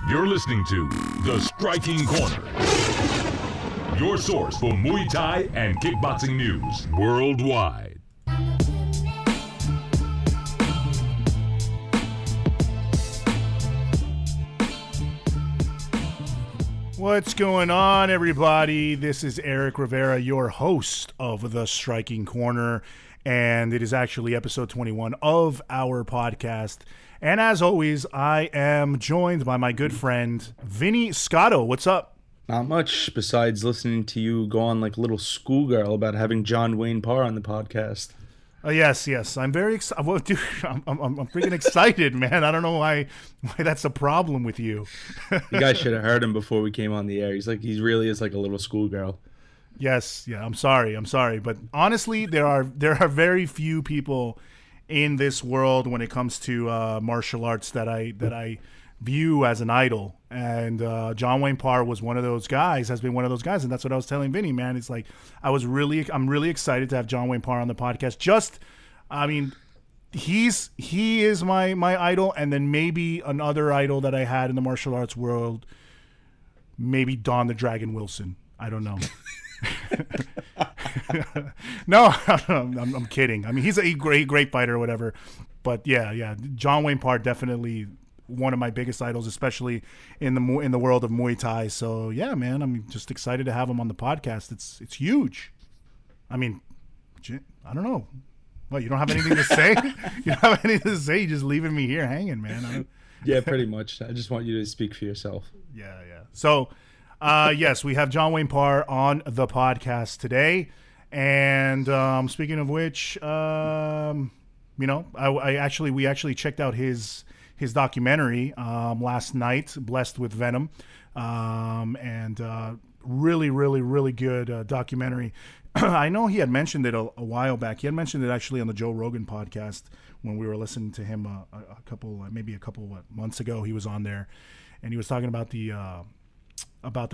You're listening to The Striking Corner, your source for Muay Thai and kickboxing news worldwide. What's going on, everybody? This is Eric Rivera, your host of The Striking Corner, and it is actually episode 21 of our podcast. And as always, I am joined by my good friend, Vinny Scotto. What's up? Not much besides listening to you go on like a little schoolgirl about having John Wayne Parr on the podcast. Yes. I'm very excited. Well, dude, I'm freaking excited, man. I don't know why that's a problem with you. You guys should have heard him before we came on the air. He really is like a little schoolgirl. Yes, yeah. I'm sorry, but honestly, there are very few people in this world when it comes to martial arts that I view as an idol, and John Wayne Parr was one of those guys, has been one of those guys, and that's what I was telling Vinny, man. It's like I'm really excited to have John Wayne Parr on the podcast. He is my idol, and then maybe another idol that I had in the martial arts world, maybe Don the Dragon Wilson. I don't know. No, I'm kidding. I mean, he's a great fighter or whatever, but yeah, John Wayne Parr definitely one of my biggest idols, especially in the world of Muay Thai. So yeah, man, I'm just excited to have him on the podcast. It's huge. I mean, I don't know. What, you don't have anything to say? You don't have anything to say? You're just leaving me here hanging, man. Yeah, pretty much. I just want you to speak for yourself. Yeah. So, yes, we have John Wayne Parr on the podcast today. And speaking of which, we actually checked out his documentary last night, Blessed With Venom, and really good documentary. I know he had mentioned it a while back. He had mentioned it actually on the Joe Rogan podcast when we were listening to him a couple months ago. He was on there, and he was talking about the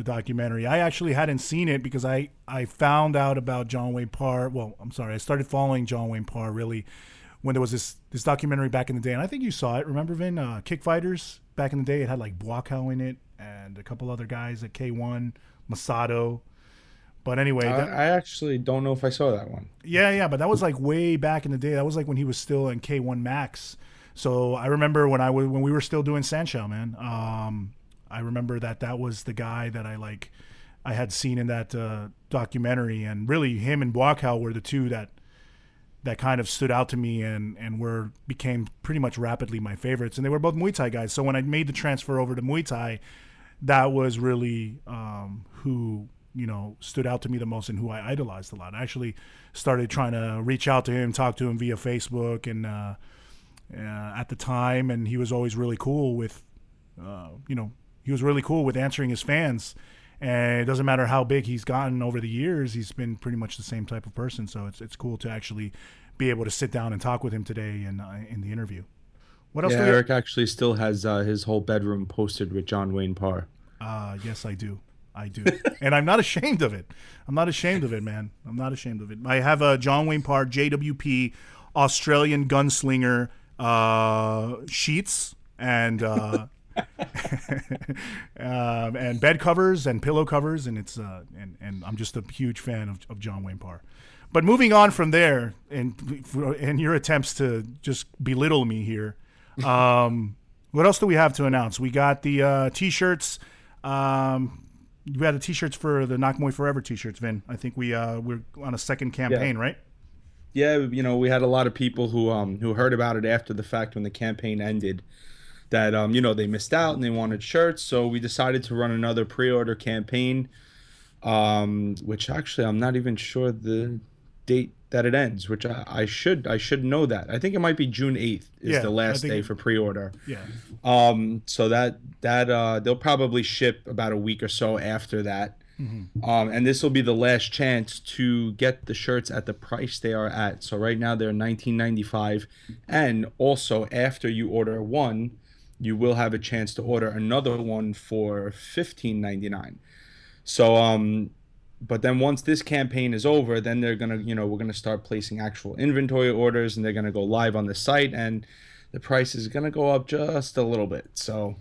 documentary. I actually hadn't seen it because I found out about John Wayne Parr. Well, I'm sorry, I started following John Wayne Parr really when there was this documentary back in the day, and I think you saw it. Remember, Vin? Kick Fighters back in the day. It had like Buakaw in it and a couple other guys at K1, Masato. But anyway, I actually don't know if I saw that one. Yeah, but that was like way back in the day. That was like when he was still in K1 Max. So I remember when we were still doing Saenchai, man. I remember that was the guy that I had seen in that documentary, and really him and Buakaw were the two that kind of stood out to me and became pretty much rapidly my favorites. And they were both Muay Thai guys. So when I made the transfer over to Muay Thai, that was really who stood out to me the most and who I idolized a lot. I actually started trying to reach out to him, talk to him via Facebook, and at the time, and he was always really cool with, he was really cool with answering his fans. And it doesn't matter how big he's gotten over the years, he's been pretty much the same type of person. So it's cool to actually be able to sit down and talk with him today in the interview. What else? Yeah, Eric actually still has his whole bedroom posted with John Wayne Parr. Yes, I do. And I'm not ashamed of it. I'm not ashamed of it, man. I'm not ashamed of it. I have a John Wayne Parr JWP Australian gunslinger sheets and and bed covers and pillow covers, and it's and I'm just a huge fan of John Wayne Parr. But moving on from there, and your attempts to just belittle me here, what else do we have to announce? We got the t-shirts. We had the t-shirts for the Knock Muay Forever t-shirts, Vin. I think we're on a second campaign, right? Yeah, we had a lot of people who heard about it after the fact when the campaign ended, that they missed out and they wanted shirts. So we decided to run another pre-order campaign, which actually I'm not even sure the date that it ends, which I should know that. I think it might be June 8th is the last day for pre-order. Yeah. So that they'll probably ship about a week or so after that. Mm-hmm. And this will be the last chance to get the shirts at the price they are at. So right now they're $19.95, and also after you order one, you will have a chance to order another one for $15.99. So but then once this campaign is over, then they're gonna we're gonna start placing actual inventory orders, and they're gonna go live on the site, and the price is gonna go up just a little bit. So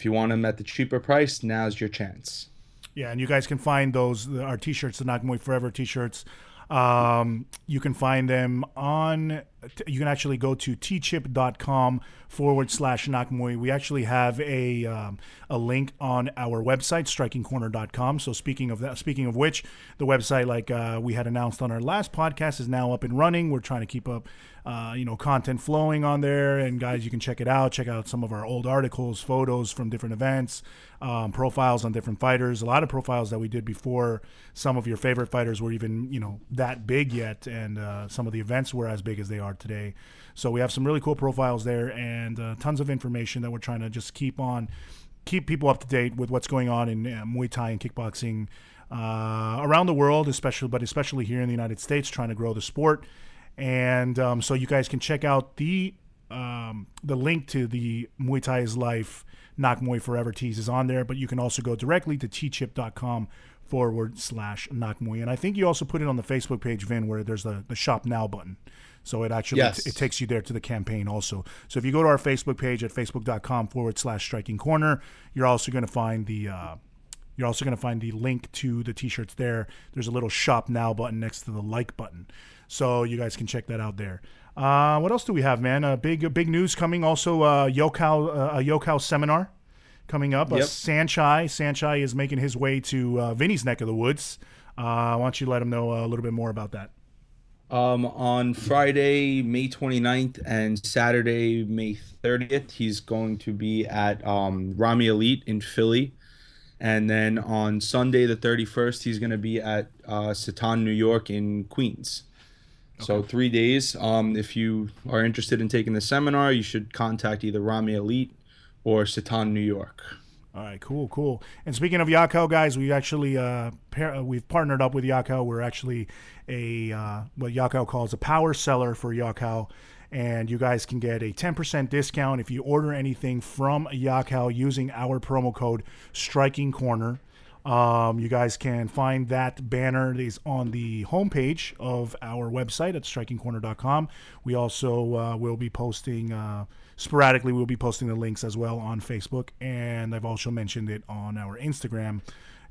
if you want them at the cheaper price, now's your chance. Yeah, and you guys can find our t-shirts, the Nakamui Forever t-shirts. You can find them you can actually go to tchip.com/Nakamui. We actually have a link on our website, strikingcorner.com. So speaking of which, the website, like we had announced on our last podcast, is now up and running. We're trying to keep up, content flowing on there. And guys, you can check it out. Check out some of our old articles, photos from different events, profiles on different fighters. A lot of profiles that we did before some of your favorite fighters were even, that big yet. And some of the events were as big as they are today. So we have some really cool profiles there and tons of information that we're trying to just keep people up to date with what's going on in Muay Thai and kickboxing around the world, especially here in the United States, trying to grow the sport. And so you guys can check out the link to the Muay Thai is Life Nakamui Forever tees is on there, but you can also go directly to tchip.com/Nakamui. And I think you also put it on the Facebook page, Vin, where there's the shop now button. So it actually it takes you there to the campaign also. So if you go to our Facebook page at facebook.com/Striking Corner, you're also going to find the link to the t-shirts there. There's a little shop now button next to the like button. So you guys can check that out there. What else do we have, man? Big news coming. Also, a Yokkao seminar coming up. Yep. Saenchai is making his way to Vinny's neck of the woods. Why don't you let him know a little bit more about that? On Friday, May 29th and Saturday, May 30th, he's going to be at Rami Elite in Philly. And then on Sunday, the 31st, he's going to be at Satan, New York in Queens. Okay. So 3 days. If you are interested in taking the seminar, you should contact either Rami Elite or Satan, New York. All right, cool. And speaking of Yokkao, guys, we actually we've partnered up with Yokkao. We're actually what Yokkao calls a power seller for Yokkao, and you guys can get a 10% discount if you order anything from Yokkao using our promo code Striking Corner. You guys can find that banner. It is on the homepage of our website at strikingcorner.com. We also will be posting sporadically. We'll be posting the links as well on Facebook, and I've also mentioned it on our Instagram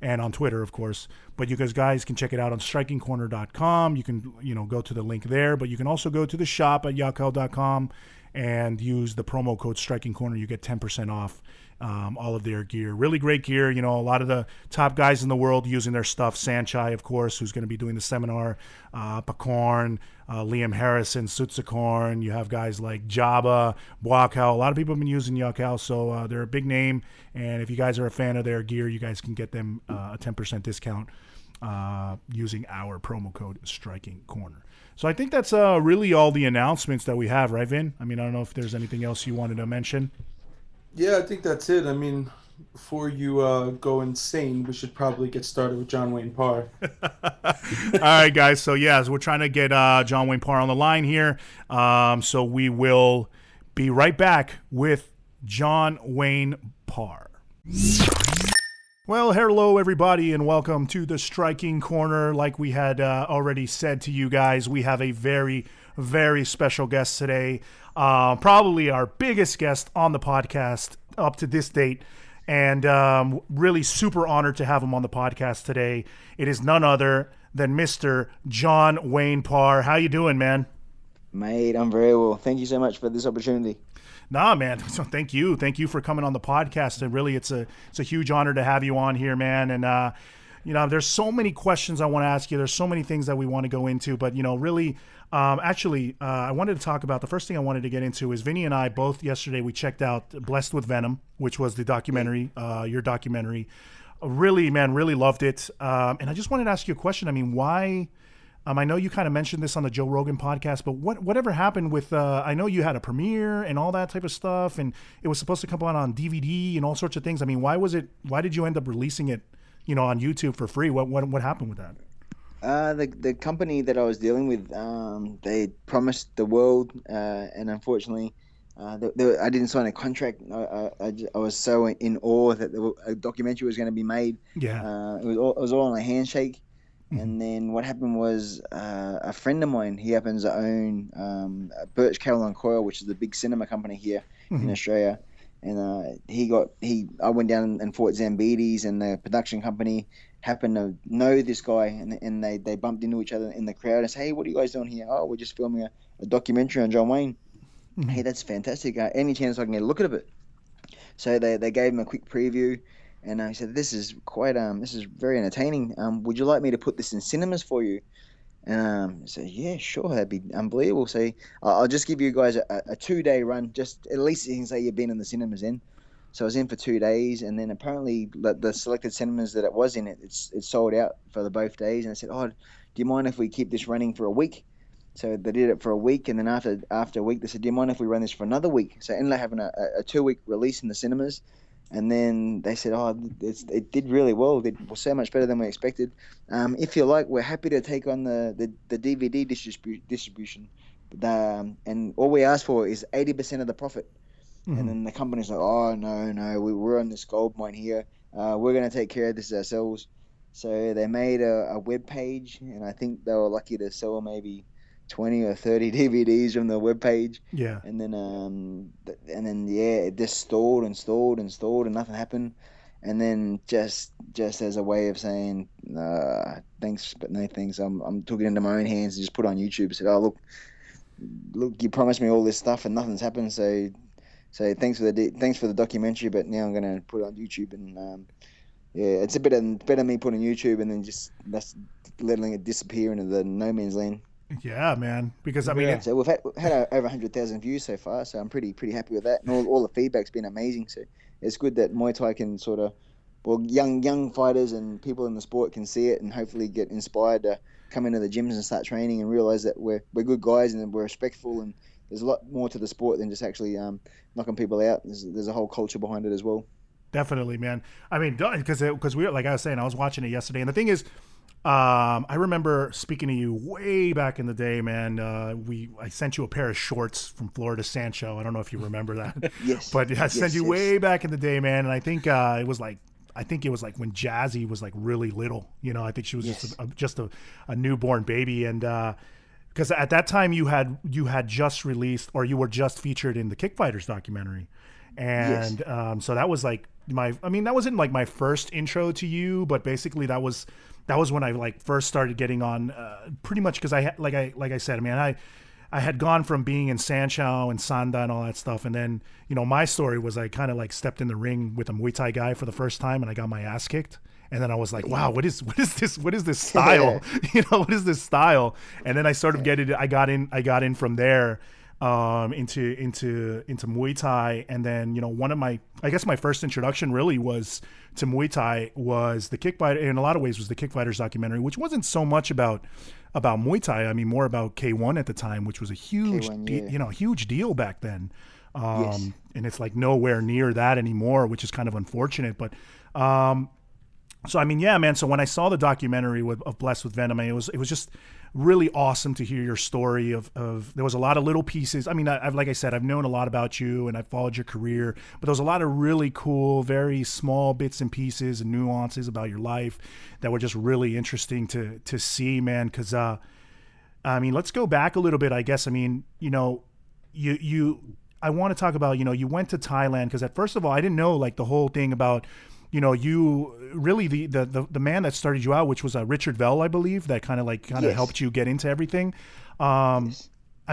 and on Twitter, of course. But you guys can check it out on strikingcorner.com. You can go to the link there, but you can also go to the shop at yokkao.com and use the promo code Striking Corner. You get 10% off all of their gear. Really great gear. A lot of the top guys in the world using their stuff. Saenchai, of course, who's going to be doing the seminar. Pakorn, Liam Harrison, Sutsakorn. You have guys like Jabba, Boakao. A lot of people have been using Yokkao, so they're a big name. And if you guys are a fan of their gear, you guys can get them a 10% discount using our promo code Striking Corner. So I think that's really all the announcements that we have, right, Vin? I mean, I don't know if there's anything else you wanted to mention. Yeah, I think that's it. I mean, before you go insane, we should probably get started with John Wayne Parr. All right, guys. So, we're trying to get John Wayne Parr on the line here. So we will be right back with John Wayne Parr. Well, hello, everybody, and welcome to the Striking Corner. Like we had already said to you guys, we have a very, very special guest today. Probably our biggest guest on the podcast up to this date, and really super honored to have him on the podcast today. It is none other than Mr. John Wayne Parr. How you doing, man? Mate, I'm very well. Thank you so much for this opportunity. Nah, man. So thank you for coming on the podcast. And really, it's a huge honor to have you on here, man. And there's so many questions I want to ask you. There's so many things that we want to go into, but really. I wanted to talk about, the first thing I wanted to get into is Vinny and I both yesterday, we checked out Blessed With Venom, which was the documentary, your documentary. Really, man, really loved it. And I just wanted to ask you a question. I mean, why, I know you kind of mentioned this on the Joe Rogan podcast, but whatever happened with, I know you had a premiere and all that type of stuff, and it was supposed to come out on DVD and all sorts of things. I mean, why did you end up releasing it, on YouTube for free? What happened with that? The company that I was dealing with, they promised the world, and unfortunately, I didn't sign a contract. I was so in awe that a documentary was going to be made. Yeah, it was all on a handshake. Mm-hmm. And then what happened was a friend of mine, he happens to own Birch Kettle and Coil, which is the big cinema company here in Australia. and I went down and fought Zambides, and the production company happened to know this guy, and they bumped into each other in the crowd and say, "Hey, what are you guys doing here?" "Oh, we're just filming a documentary on John Wayne." "Hey, that's fantastic. Any chance I can get a look at it?" So they gave him a quick preview, and he said, this is very entertaining. Would you like me to put this in cinemas for you?" And so yeah, sure, that'd be unbelievable. So I'll just give you guys a 2 day run. Just at least you can say you've been in the cinemas in. So I was in for 2 days, and then apparently the selected cinemas that it was in, it's sold out for the both days. And I said, "Oh, do you mind if we keep this running for a week?" So they did it for a week, and then after a week, they said, "Do you mind if we run this for another week?" So I ended up having a 2 week release in the cinemas. And then they said, "Oh, it did really well. It was so much better than we expected. If you like, we're happy to take on the DVD distribution. And all we ask for is 80% of the profit." And then the company's like, "Oh, no, we're on this gold mine here. We're going to take care of this ourselves." So they made a web page, and I think they were lucky to sell maybe 20 or 30 DVDs from the web page. Yeah. And then yeah, it just stalled and stalled and stalled, and nothing happened. And then just as a way of saying thanks but no thanks, I'm took it into my own hands and just put it on YouTube. Said, "Oh, look, you promised me all this stuff and nothing's happened. So thanks for the documentary, but now I'm gonna put it on YouTube." And yeah, it's better me putting YouTube and then just that's letting it disappear into the no man's land. Yeah, man. Because I mean, Yeah. So we've had over 100,000 views so far, so I'm pretty happy with that, and all the feedback's been amazing. So it's good that Muay Thai can sort of, well, young fighters and people in the sport can see it and hopefully get inspired to come into the gyms and start training and realize that we're good guys and we're respectful, and there's a lot more to the sport than just actually knocking people out. There's a whole culture behind it as well. definitely, man. I mean, because we were, like I was saying, I was watching it yesterday, and the thing is, I remember speaking to you way back in the day, man. I sent you a pair of shorts from Florida Saenchai. I don't know if you remember that. Yes. But I sent you yes. way back in the day, man. And I think it was like when Jazzy was like really little. You know, I think she was just a newborn baby, and because at that time you had just released, or you were just featured in the Kickfighters documentary, and so that was like that wasn't like my first intro to you, but basically that was when I like first started getting on, pretty much because like I said, man, I had gone from being in Saenchai and Sanda and all that stuff, and then my story was I kind of like stepped in the ring with a Muay Thai guy for the first time, and I got my ass kicked, and then I was like, wow, what is this style? What is this style? And then I sort of I got in from there into Muay Thai, and then one of my first introduction really was to Muay Thai was the Kickfighter. In a lot of ways was the Kickfighters documentary, which wasn't so much about Muay Thai. I mean, more about K1 at the time, which was a huge huge deal back then. And it's like nowhere near that anymore, which is kind of unfortunate. But so I mean, yeah, man. So when I saw the documentary of Blessed With Venom, it was just really awesome to hear your story of there was a lot of little pieces. I mean, like I said, I've known a lot about you and I've followed your career, but there was a lot of really cool, very small bits and pieces and nuances about your life that were just really interesting to see, man. Because I mean, let's go back a little bit, I guess. I mean, I want to talk about, you went to Thailand because first of all, I didn't know like the whole thing about you really the man that started you out, which was Richard Vell, I believe, that kind of helped you get into everything. I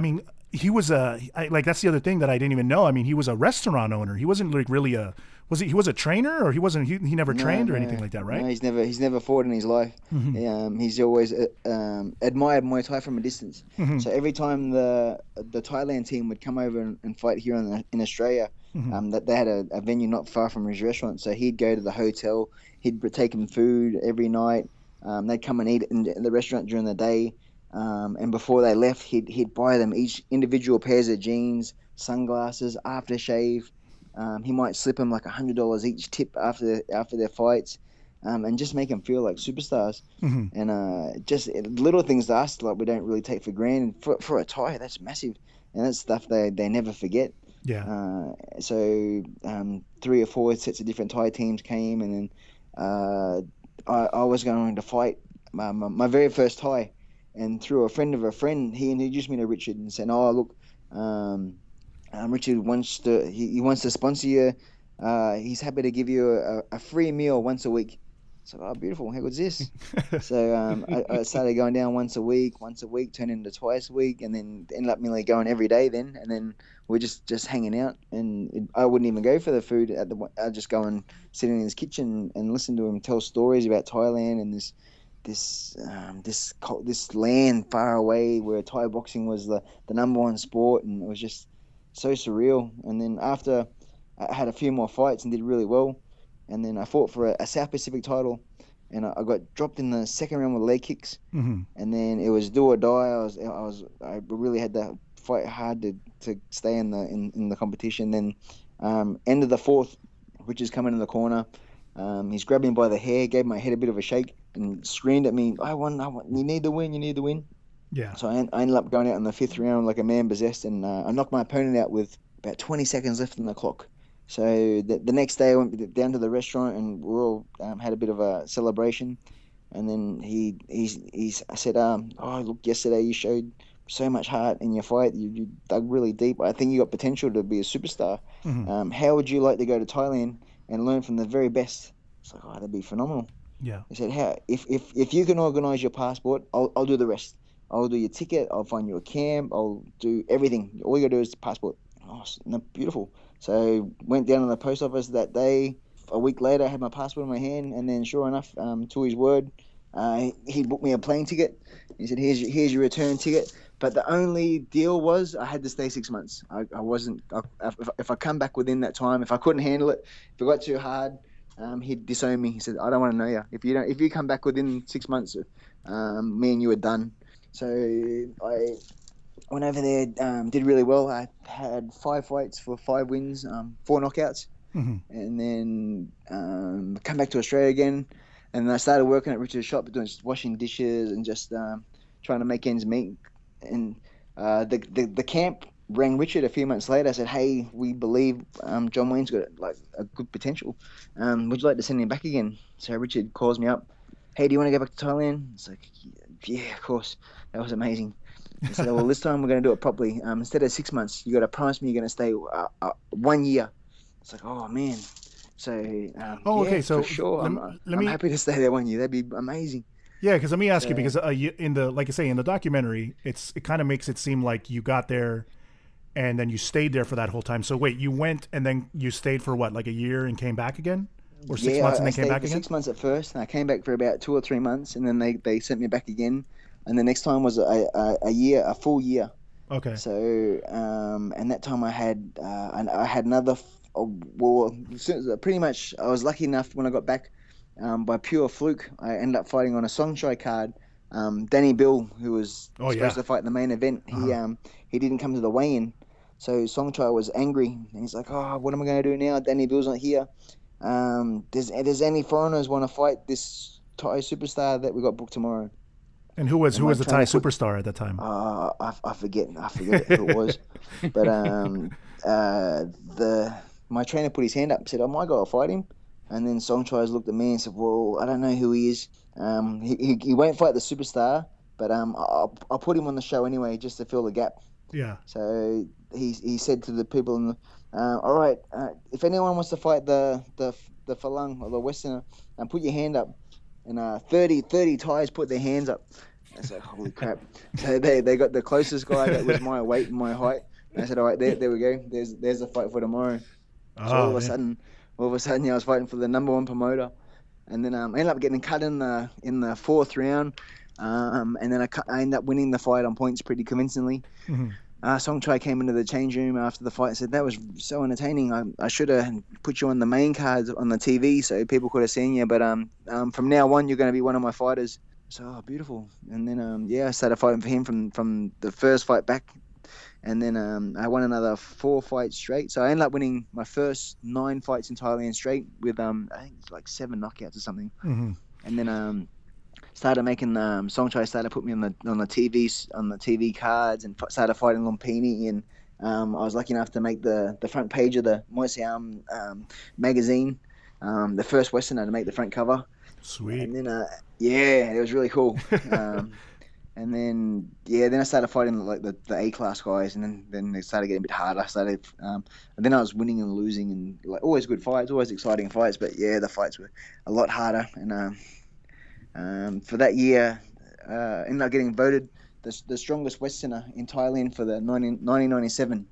mean, he was that's the other thing that I didn't even know. I mean, he was a restaurant owner. He wasn't like really he was a trainer, or he never trained or anything like that, right? No, he's never fought in his life. Mm-hmm. He's always admired Muay Thai from a distance. Mm-hmm. So every time the Thailand team would come over and fight here in Australia, that they had a venue not far from his restaurant, so he'd go to the hotel. He'd take him food every night. They'd come and eat in the restaurant during the day, and before they left, he'd buy them each individual pairs of jeans, sunglasses, aftershave. He might slip them like $100 each tip after their fights, and just make them feel like superstars. Mm-hmm. And just little things to us like we don't really take for granted. For a Thai, that's massive, and that's stuff they never forget. Yeah. So 3 or 4 sets of different Thai teams came, and then I was going to fight my very first Thai, and through a friend of a friend, he introduced me to Richard and said, "Oh, look, Richard wants to he wants to sponsor you. He's happy to give you a free meal once a week. So, oh, beautiful. How good's this? So I started going down once a week, turned into twice a week, and then ended up nearly going every day then. And then we're just hanging out, and I wouldn't even go for the food. I'd just go and sit in his kitchen and listen to him tell stories about Thailand and this land far away where Thai boxing was the number one sport, and it was just so surreal. And then after I had a few more fights and did really well, and then I fought for a South Pacific title, and I got dropped in the second round with leg kicks, and then it was do or die. I really had to fight hard to stay in the competition. Then end of the fourth, which is coming in the corner. He's grabbed me by the hair, gave my head a bit of a shake, and screamed at me, I won, you need to win. Yeah. So I ended up going out in the fifth round like a man possessed, and I knocked my opponent out with about 20 seconds left on the clock. So the next day I went down to the restaurant, and we all had a bit of a celebration. And then I said, oh, look, yesterday you showed so much heart in your fight. You dug really deep. I think you got potential to be a superstar. How would you like to go to Thailand and learn from the very best? It's like, oh, that'd be phenomenal. Yeah. He said, how if you can organise your passport, I'll do the rest. I'll do your ticket. I'll find you a camp. I'll do everything. All you got to do is passport. Oh, beautiful. So went down to the post office that day. A week later, I had my passport in my hand, and then sure enough, to his word, he booked me a plane ticket. He said, here's your return ticket. But the only deal was I had to stay 6 months. If I come back within that time, if I couldn't handle it, if it got too hard, he'd disown me. He said, I don't want to know you. If you come back within 6 months, me and you are done. So I went over there, did really well. I had 5 fights for 5 wins, 4 knockouts, and then come back to Australia again. And I started working at Richard's shop, doing washing dishes and just trying to make ends meet. And the camp rang Richard a few months later. I said, hey, we believe John Wayne's got like a good potential. Would you like to send him back again? So Richard calls me up. Hey, do you want to go back to Thailand? It's like, yeah, of course. That was amazing. He said, well, this time we're going to do it properly. Instead of 6 months, you got to promise me you're going to stay 1 year. It's like, oh, man. So, okay. So for sure. I'm happy to stay there 1 year. That'd be amazing. Yeah, because let me ask you, because like I say, in the documentary, it kind of makes it seem like you got there and then you stayed there for that whole time. So wait, you went and then you stayed for what, like a year and came back again? Or 6 months and then came back again? 6 months at first, and I came back for about 2 or 3 months, and then they sent me back again. And the next time was a full year. Okay. So, and that time I had another. Pretty much, I was lucky enough when I got back. By pure fluke, I ended up fighting on a Saenchai card. Danny Bill, who was supposed to fight in the main event, he didn't come to the weigh-in. So Saenchai was angry, and he's like, "Oh, what am I going to do now? Danny Bill's not here. Does any foreigners want to fight this Thai superstar that we got booked tomorrow?" And who was the Thai superstar at that time? I forget who it was, but my trainer put his hand up and said, "Oh, my God, I'll fight him." And then Saenchai looked at me and said, "Well, I don't know who he is. He won't fight the superstar, but I'll put him on the show anyway just to fill the gap." Yeah. So he said to the people, "All right, if anyone wants to fight the Falang or the Westerner, put your hand up." And 30 Thais put their hands up. I said, "Holy crap!" So they got the closest guy that was my weight and my height. And I said, "All right, there we go. There's a fight for tomorrow." So all of a sudden, I was fighting for the number 1 promoter, and then I ended up getting cut in the 4th round, and then I ended up winning the fight on points pretty convincingly. Saenchai came into the change room after the fight and said, "That was so entertaining. I should have put you on the main cards on the TV so people could have seen you, but from now on you're going to be one of my fighters." So beautiful. And then I started fighting for him from the first fight back. And then I won another 4 fights straight. So I ended up winning my first 9 fights in Thailand straight with I think it's like 7 knockouts or something. And then started making Saenchai started putting me on the TV cards and started fighting Lumpini. And I was lucky enough to make the front page of the Muay Thai magazine, the first Westerner to make the front cover. Sweet. And then it was really cool. And then I started fighting like the A class guys, and then it started getting a bit harder. And then I was winning and losing, and like always good fights, always exciting fights. But yeah, the fights were a lot harder. And for that year, ended up getting voted the strongest Westerner in Thailand for the 1997,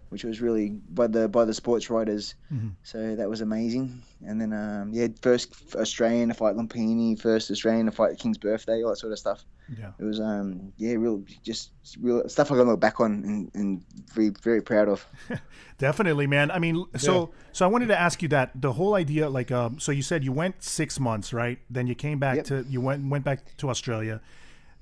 which was really by the sports writers. Mm-hmm. So that was amazing. And then first Australian to fight Lumpini, first Australian to fight King's Birthday, all that sort of stuff. Yeah. It was real stuff I can look back on and very, very proud of. Definitely, man. I mean, so I wanted to ask you that the whole idea, like, so you said you went 6 months, right? Then you came back you went back to Australia.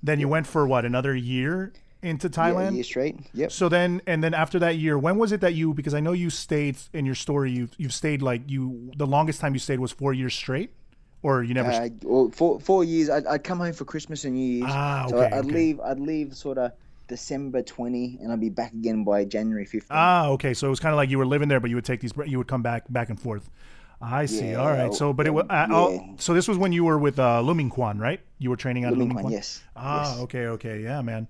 Then you went for what, another year into Thailand? Yeah, a year straight. Yep. So then after that year, when was it that because I know you stayed in your story, you've stayed the longest time you stayed was 4 years straight, or you never? Well, 4 years. I'd come home for Christmas and New Year's. Okay. So I'd leave sort of December 20, and I'd be back again by January 15. Okay. So it was kind of like you were living there, but you would come back and forth. I see. Yeah, all right. So, but it was. So this was when you were with Luming Kwan, right? You were training out of Luming Kwan. Yes. Yes. Okay. Yeah, man.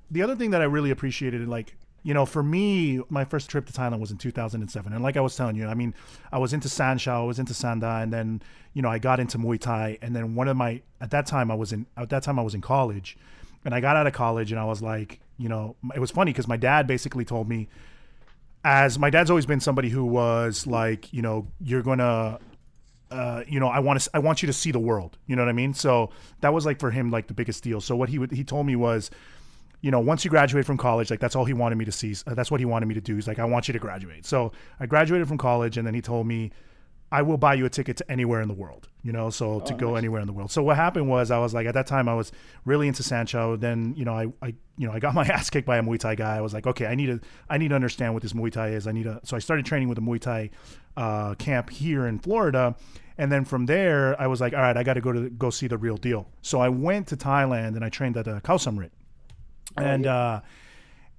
The other thing that I really appreciated, like, for me, my first trip to Thailand was in 2007, and like I was telling you, I mean, I was into Saenchai, I was into Sanda, and then I got into Muay Thai, and then at that time I was in college, and I got out of college, and I was like, it was funny because my dad basically told me, as my dad's always been somebody who was like, you're gonna, I want you to see the world. You know what I mean? So that was like for him, like the biggest deal. So what he told me was, once you graduate from college, like that's all he wanted me to see. That's what he wanted me to do. He's like, I want you to graduate. So I graduated from college, and then he told me, I will buy you a ticket to anywhere in the world, to go anywhere in the world. So what happened was, I was like, at that time I was really into Saenchai. Then, I got my ass kicked by a Muay Thai guy. I was like, okay, I need to understand what this Muay Thai is. So I started training with a Muay Thai camp here in Florida. And then from there, I was like, all right, I got to go see the real deal. So I went to Thailand and I trained at a Khao Samrit.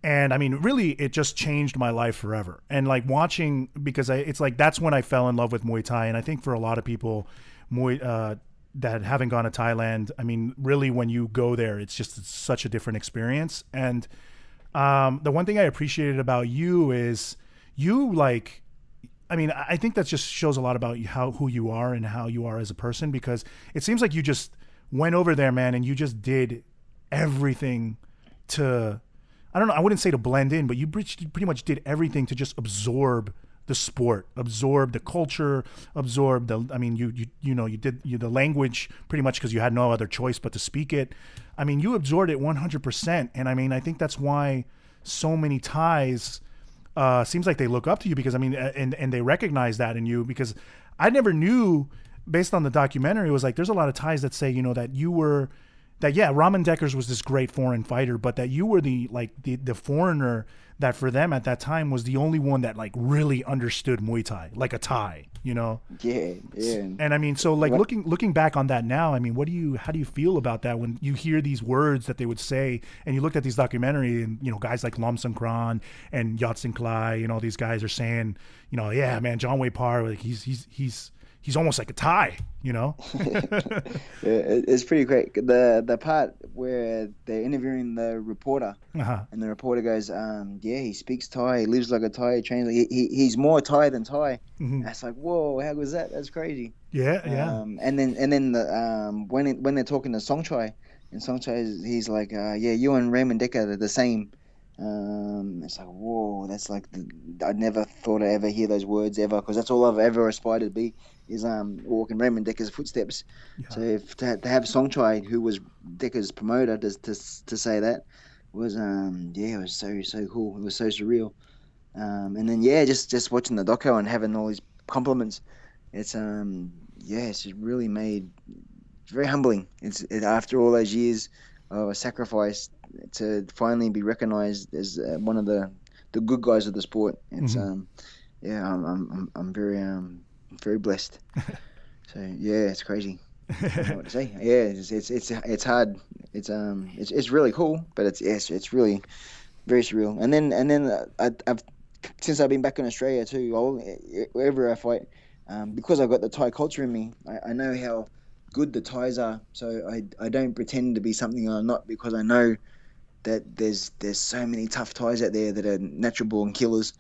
And I mean, really, it just changed my life forever. And like watching, because it's like, that's when I fell in love with Muay Thai. And I think for a lot of people, that haven't gone to Thailand, I mean, really, when you go there, it's such a different experience. And the one thing I appreciated about you is I think that just shows a lot about who you are and how you are as a person, because it seems like you just went over there, man, and you just did everything to, I don't know, I wouldn't say to blend in, but you pretty much did everything to just absorb the sport, absorb the culture, absorb you did the language pretty much because you had no other choice but to speak it. I mean, you absorbed it 100%. And I mean, I think that's why so many Thais seems like they look up to you, because I mean, and they recognize that in you, because I never knew, based on the documentary, it was like, there's a lot of Thais that say, that you were, Raman Dekkers was this great foreign fighter, but that you were the foreigner that for them at that time was the only one that like really understood Muay Thai, like a Thai, Yeah. And I mean, so like looking back on that now, I mean, how do you feel about that when you hear these words that they would say, and you looked at these documentary and, guys like Lom Sangkran and Yatsen Klai, all these guys are saying, yeah, man, John Wayne Parr, like he's almost like a Thai, Yeah, it's pretty great. The part where they're interviewing the reporter, and the reporter goes, he speaks Thai, he lives like a Thai, he trains like he's more Thai than Thai. Mm-hmm. That's like, whoa, how was that? That's crazy. Yeah. And then the when they're talking to Saenchai, and Saenchai he's like, you and Raymond Dekker are the same. It's like, whoa, that's like I never thought I'd ever hear those words ever, because that's all I've ever aspired to be, is walking Raymond Dekker's footsteps. Yeah. So to have Saenchai, who was Dekker's promoter, to say that was it was so cool. It was so surreal. And then just watching the doco and having all these compliments, it's it's really made very humbling. It's after all those years of sacrifice, to finally be recognized as one of the good guys of the sport. It's I'm very blessed. So it's crazy. I don't know what to say. It's hard. It's really cool, but it's really very surreal. And then I've since I've been back in Australia too, wherever I fight, because I've got the Thai culture in me, I know how good the Thais are. So I don't pretend to be something I'm not, because I know that there's so many tough Thais out there that are natural born killers,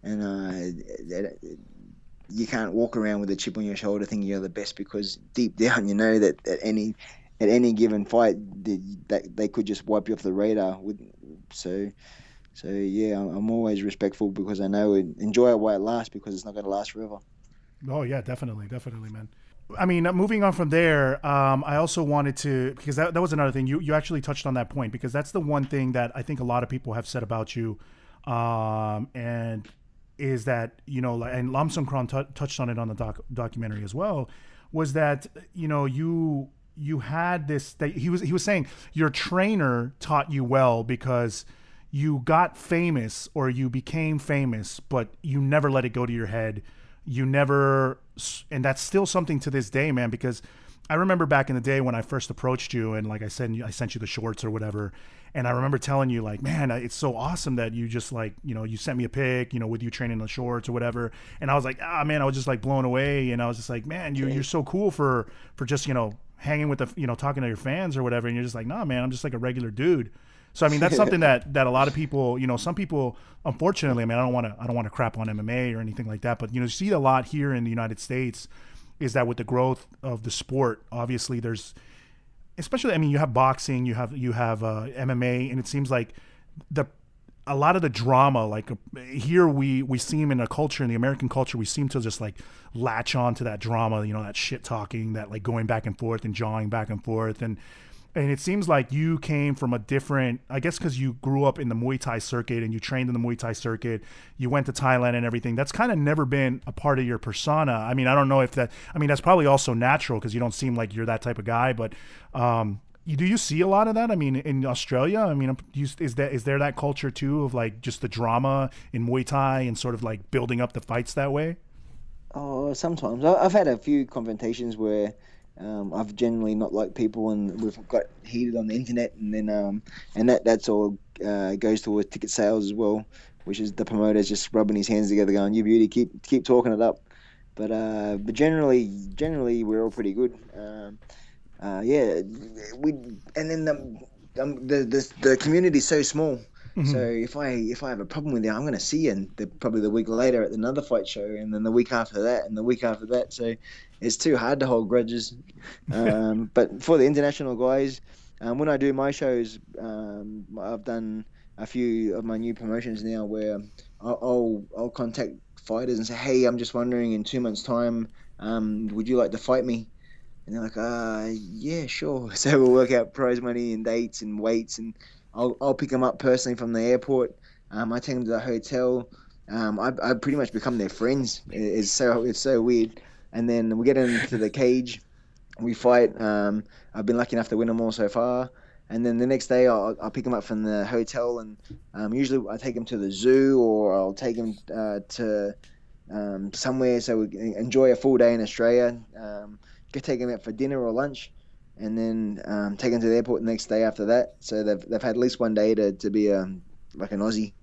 and you can't walk around with a chip on your shoulder thinking you're the best, because deep down you know that at any given fight that they could just wipe you off the radar. So yeah, I'm always respectful, because I know enjoy it while it lasts, because it's not going to last forever. Oh yeah, definitely, man. I mean, moving on from there, I also wanted to, because that was another thing you actually touched on that point, because that's the one thing that I think a lot of people have said about you, and is that, you know, and Lam Sung Kron touched on it on the documentary as well, was that, you know, you had this, that he was saying your trainer taught you well, because you got famous, or you became famous, but you never let it go to your head. You never, and that's still something to this day, man, because I remember back in the day when I first approached you, and like I said, I sent you the shorts or whatever, and I remember telling you, like, man, it's so awesome that you just, like, you know, you sent me a pic, you know, with you training the shorts or whatever, and I was like, man, I was just like blown away, and I was just like, man, you're so cool for just, you know, hanging with the, you know, talking to your fans or whatever, and you're just like, nah, man, I'm just like a regular dude. So I mean, that's something that a lot of people, you know, some people, unfortunately, I mean, I don't want to crap on MMA or anything like that, but, you know, you see a lot here in the United States is that with the growth of the sport, obviously there's, especially, I mean, you have boxing, you have MMA, and it seems like a lot of the drama, like here we seem in a culture, in the American culture, we seem to just like latch on to that drama, you know, that shit talking, that like going back and forth and jawing back and forth, and it seems like you came from a different, I guess because you grew up in the Muay Thai circuit and you trained in the Muay Thai circuit, you went to Thailand and everything. That's kind of never been a part of your persona. I mean, I don't know if that, I mean, that's probably also natural because you don't seem like you're that type of guy, but do you see a lot of that? I mean, in Australia, I mean, is there that culture too of like just the drama in Muay Thai and sort of like building up the fights that way? Oh, sometimes I've had a few confrontations where I've generally not liked people, and we've got heated on the internet, and then and that's all goes towards ticket sales as well, which is the promoter's just rubbing his hands together, going, "You beauty, keep talking it up." But generally we're all pretty good. Yeah, we and then the community's so small. Mm-hmm. So if I have a problem with you, I'm going to see you, and probably the week later at another fight show, and then the week after that, and the week after that. So it's too hard to hold grudges. But for the international guys, when I do my shows, I've done a few of my new promotions now where I'll contact fighters and say, hey, I'm just wondering, in 2 months' time, would you like to fight me? And they're like, yeah, sure. So we'll work out prize money and dates and weights, and I'll pick them up personally from the airport. I take them to the hotel. I pretty much become their friends. It's so weird. And then we get into the cage. We fight. I've been lucky enough to win them all so far. And then the next day I'll pick them up from the hotel, and usually I take them to the zoo, or I'll take them to somewhere so we can enjoy a full day in Australia. Take them out for dinner or lunch, and then take them to the airport the next day after that. So they've had at least one day to be like an Aussie,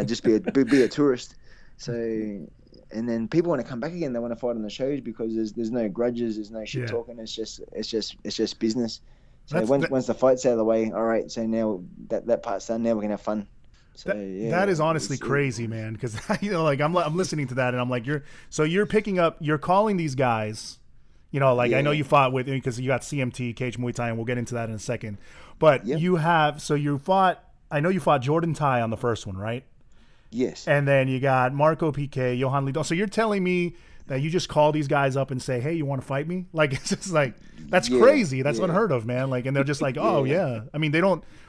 just be a tourist. So, and then people want to come back again. They want to fight on the shows because there's no grudges, there's no shit talking. It's just business. So once the fight's out of the way, all right. So now that part's done. Now we can have fun. So, that is honestly crazy, man. Because you know, like I'm listening to that, and I'm like, you're calling these guys. You know, like I know you fought with, because you got CMT, Cage Muay Thai, and we'll get into that in a second. But I know you fought Jordan Tai on the first one, right? Yes. And then you got Marco Piqué, Johan Lidon. So you're telling me that you just call these guys up and say, hey, you want to fight me? Like, it's just like, that's crazy. That's unheard of, man. Like, and they're just like, oh, yeah. I mean,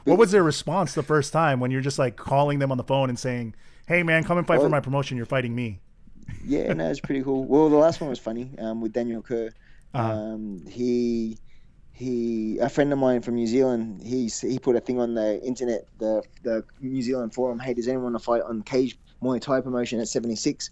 what was their response the first time when you're just like calling them on the phone and saying, hey, man, come and fight for my promotion. You're fighting me. Yeah, no, it's pretty cool. Well, the last one was funny with Daniel Kerr. He a friend of mine from New Zealand, he put a thing on the internet, the New Zealand forum, hey, does anyone want to fight on Cage Muay Thai promotion at 76?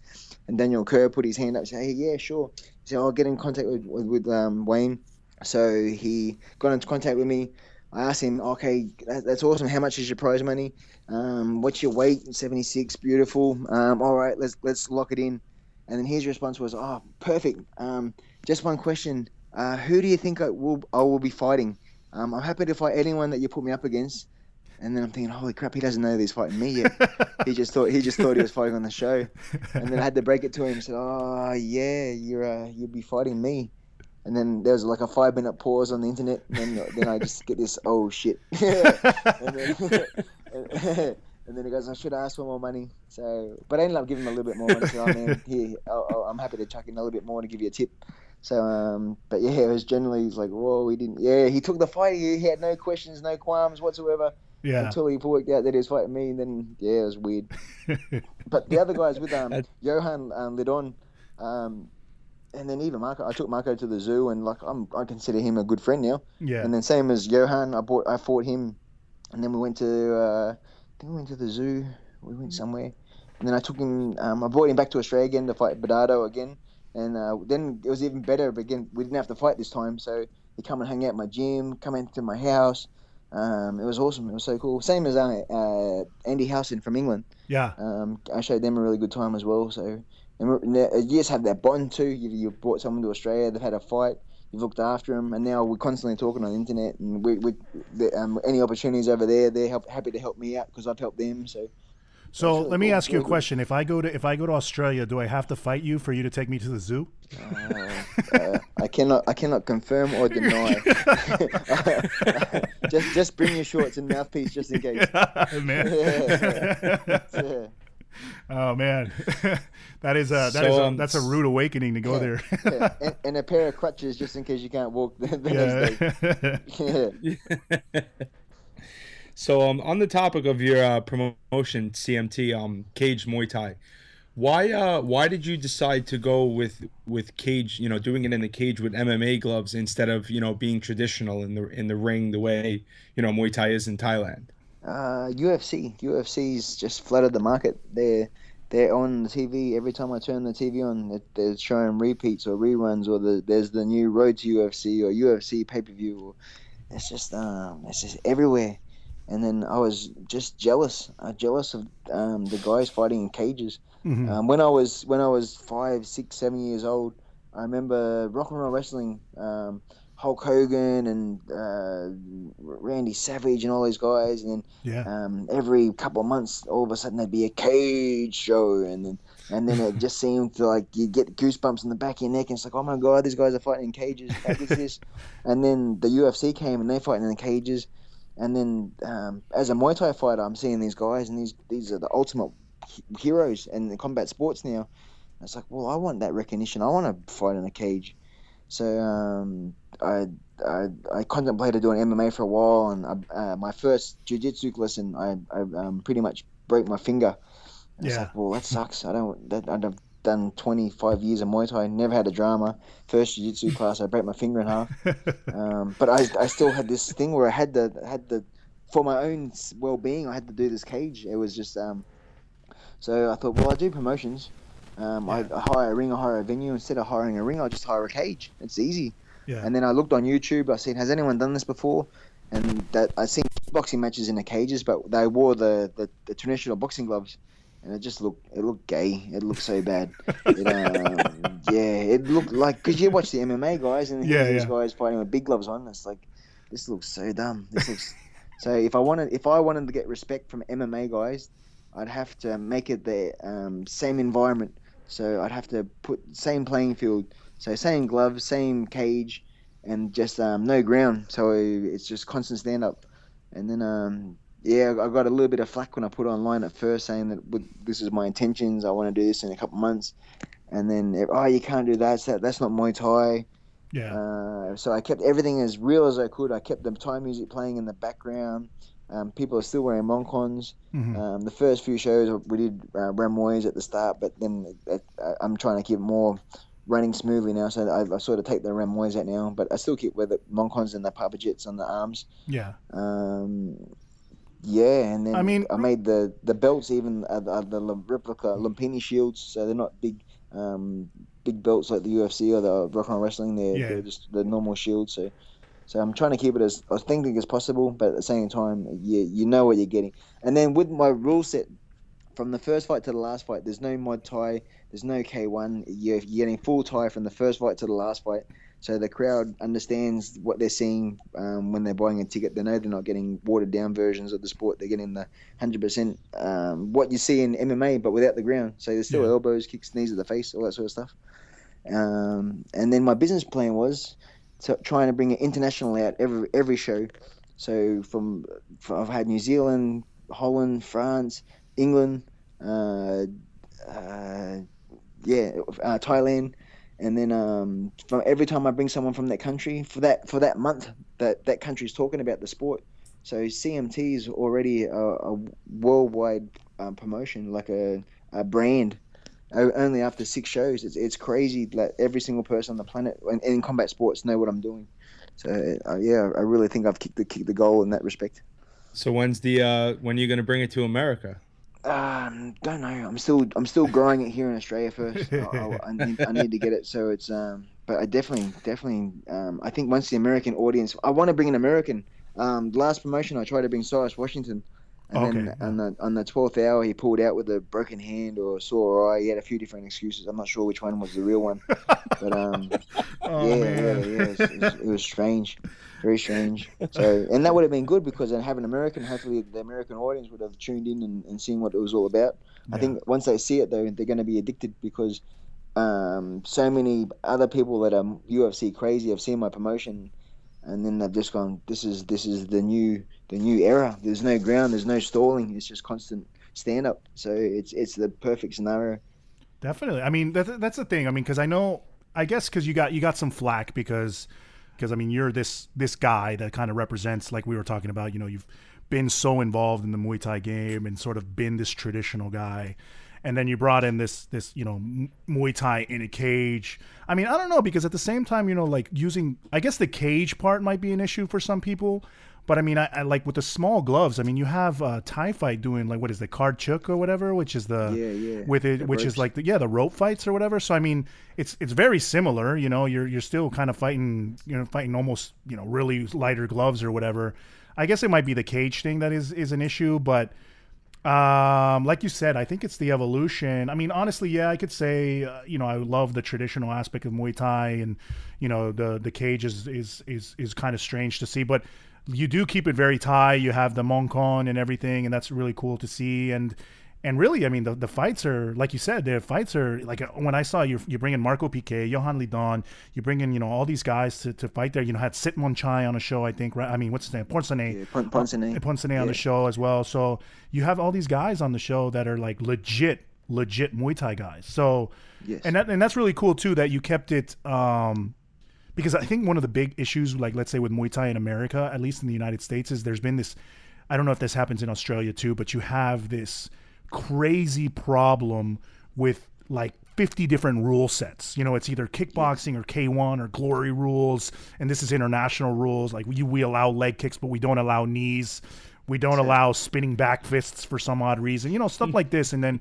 And Daniel Kerr put his hand up and said, hey, yeah, sure. He said, I'll get in contact with Wayne. So he got into contact with me. I asked him, okay, that's awesome. How much is your prize money? What's your weight? 76, beautiful. All right, let's lock it in. And then his response was, oh, perfect. Just one question. Who do you think I will be fighting? I'm happy to fight anyone that you put me up against. And then I'm thinking, holy crap, he doesn't know that he's fighting me yet. He just thought he was fighting on the show. And then I had to break it to him. Said, "Oh yeah, you'll be fighting me." And then there was like a 5 minute pause on the internet. And then I just get this, oh shit. and then and then he goes, I should ask for more money. So, but I ended up giving him a little bit more money. So, man, here, I'm happy to chuck in a little bit more to give you a tip. So, but yeah, it was generally like, whoa, he didn't. Yeah, he took the fight. He had no questions, no qualms whatsoever. Yeah. Until he worked out that he was fighting me, and then yeah, it was weird. But the other guys with Johan Lidon, and then even Marco, I took Marco to the zoo, and like I consider him a good friend now. Yeah. And then same as Johan, I fought him, and then we went to I think we went to the zoo. We went somewhere, and then I took him. I brought him back to Australia again to fight Bernardo again, and then it was even better. But again, we didn't have to fight this time, so he come and hang out at my gym, come into my house. It was awesome. It was so cool. Same as Andy Howson from England. Yeah. I showed them a really good time as well. So you just have that bond too. You brought someone to Australia. They've had a fight. You've looked after them, and now we're constantly talking on the internet. And any opportunities over there, they're happy to help me out because I've helped them. So really let me cool. ask you a Really question. If I go to Australia, do I have to fight you for you to take me to the zoo? I cannot confirm or deny. just bring your shorts and mouthpiece just in case. Man. Yeah. Oh man, that's a rude awakening to go there. And a pair of crutches just in case you can't walk the next day. Yeah. So on the topic of your promotion, CMT, Cage Muay Thai, why did you decide to go with cage, doing it in the cage with MMA gloves instead of being traditional in the ring the way Muay Thai is in Thailand? UFC's just flooded the market. They're on the TV every time I turn the TV on. They're showing repeats or reruns, or there's the new Road to UFC or UFC pay-per-view. It's just everywhere. And then I was just jealous of the guys fighting in cages. Mm-hmm. When I was 5, 6, 7 years old, I remember rock and roll wrestling. Hulk Hogan and Randy Savage and all those guys, and then every couple of months, all of a sudden there'd be a cage show, and then it just seemed to like you get goosebumps in the back of your neck, and it's like, oh my god, these guys are fighting in cages. How is this? And then the UFC came and they're fighting in the cages, and then as a Muay Thai fighter, I'm seeing these guys, and these are the ultimate heroes in the combat sports now. And it's like, well, I want that recognition. I want to fight in a cage. So I contemplated doing MMA for a while, and my first jiu-jitsu lesson, I pretty much broke my finger. And it's like, well, that sucks. I've done 25 years of Muay Thai, never had a drama. First jiu-jitsu class, I broke my finger in half. But I still had this thing where I had the for my own well-being, I had to do this cage. It was just so I thought, well, I do promotions. I hire a ring, I hire a venue. Instead of hiring a ring, I'll just hire a cage. It's easy. Yeah. And then I looked on YouTube. I said, has anyone done this before? And that I seen boxing matches in the cages, but they wore the traditional boxing gloves, and it looked gay. It looked so bad. It looked like, because you watch the MMA guys and these guys fighting with big gloves on. It's like, this looks so dumb. So if I wanted to get respect from MMA guys, I'd have to make it the same environment. So I'd have to put same playing field, so same gloves, same cage, and just no ground. So it's just constant stand up. And then I got a little bit of flack when I put it online at first, saying that this is my intentions. I want to do this in a couple months. And then you can't do that. That's not Muay Thai. Yeah. So I kept everything as real as I could. I kept the Thai music playing in the background. People are still wearing moncons. Mm-hmm. The first few shows we did Ramoys at the start, but then I'm trying to keep more running smoothly now. So I sort of take the Ramoys out now, but I still keep with the moncons and the Papa Jits on the arms. Yeah. And then I made the belts even the replica Lumpini shields, so they're not big belts like the UFC or the Rock and Roll Wrestling. They're just the normal shields. So I'm trying to keep it as authentic as possible, but at the same time, you know what you're getting. And then with my rule set, from the first fight to the last fight, there's no Muay Thai, there's no K1. You're getting full Thai from the first fight to the last fight. So the crowd understands what they're seeing when they're buying a ticket. They know they're not getting watered down versions of the sport. They're getting the 100% what you see in MMA, but without the ground. So there's still elbows, kicks, knees to the face, all that sort of stuff. And then my business plan was trying to bring it international out every show. So I've had New Zealand, Holland, France, England, Thailand. And then from every time I bring someone from that country for that month, that country's talking about the sport. So CMT is already a worldwide promotion, like a brand. Only after 6 shows, it's crazy. Like every single person on the planet in combat sports know what I'm doing. So I really think I've kicked the goal in that respect. So when are you going to bring it to America? Don't know. I'm still growing it here in Australia first. I need to get it. So it's but I definitely I think once the American audience, I want to bring an American. The last promotion I tried to bring Cyrus Washington, and then on the 12th hour he pulled out with a broken hand or a sore eye. He had a few different excuses. I'm not sure which one was the real one, but it was strange. Very strange. So, and that would have been good because I have an American. Hopefully, the American audience would have tuned in and seen what it was all about. I think once they see it, though, they're going to be addicted because so many other people that are UFC crazy have seen my promotion, and then they've just gone, "This is the new era. There's no ground. There's no stalling. It's just constant stand up." So it's the perfect scenario. Definitely. I mean, that's the thing. I mean, because I guess because you got some flack because I mean, you're this guy that kind of represents, like we were talking about, you've been so involved in the Muay Thai game and sort of been this traditional guy. And then you brought in this Muay Thai in a cage. I mean, I don't know, because at the same time, like using, I guess the cage part might be an issue for some people. But I mean, I like with the small gloves. I mean, you have Thai fight doing like, what is the card chook or whatever, which is with it, which is like the rope fights or whatever. So I mean, it's very similar. You're still kind of fighting almost really lighter gloves or whatever. I guess it might be the cage thing that is an issue, but like you said, I think it's the evolution. I mean, honestly, I could say I love the traditional aspect of Muay Thai, and the cage is kind of strange to see, but you do keep it very Thai. You have the Mongkon and everything, and that's really cool to see. And really, I mean, the fights are, like you said, the fights are like, when I saw you bring in Marco Piqué, Johan Lidon, you bring in, all these guys to fight there. Had Saenchai on a show, I think, right? I mean, what's his name? Poncenet on the show as well. So you have all these guys on the show that are like legit Muay Thai guys. So, yes. And that's really cool too, that you kept it, because I think one of the big issues, like let's say with Muay Thai in America, at least in the United States, is there's been this, I don't know if this happens in Australia too, but you have this crazy problem with like 50 different rule sets. It's either kickboxing or K1 or glory rules, and this is international rules. Like we allow leg kicks, but we don't allow knees. We don't allow spinning back fists for some odd reason, stuff like this. And then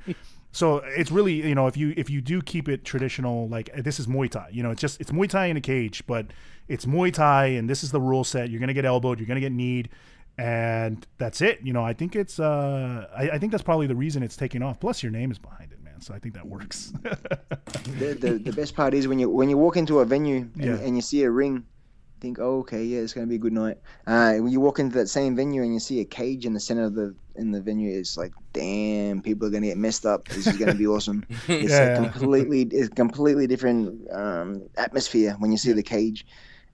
so it's really, if you do keep it traditional, like this is Muay Thai, it's Muay Thai in a cage, but it's Muay Thai, and this is the rule set. You're going to get elbowed, you're going to get kneed, and that's it. I think it's, I think that's probably the reason it's taking off. Plus your name is behind it, man. So I think that works. the best part is when you walk into a venue and you see a ring, think, oh, okay, yeah, it's going to be a good night. When you walk into that same venue and you see a cage in the center of the venue, it's like, damn, people are going to get messed up. This is going to be awesome. It's completely different atmosphere when you see the cage.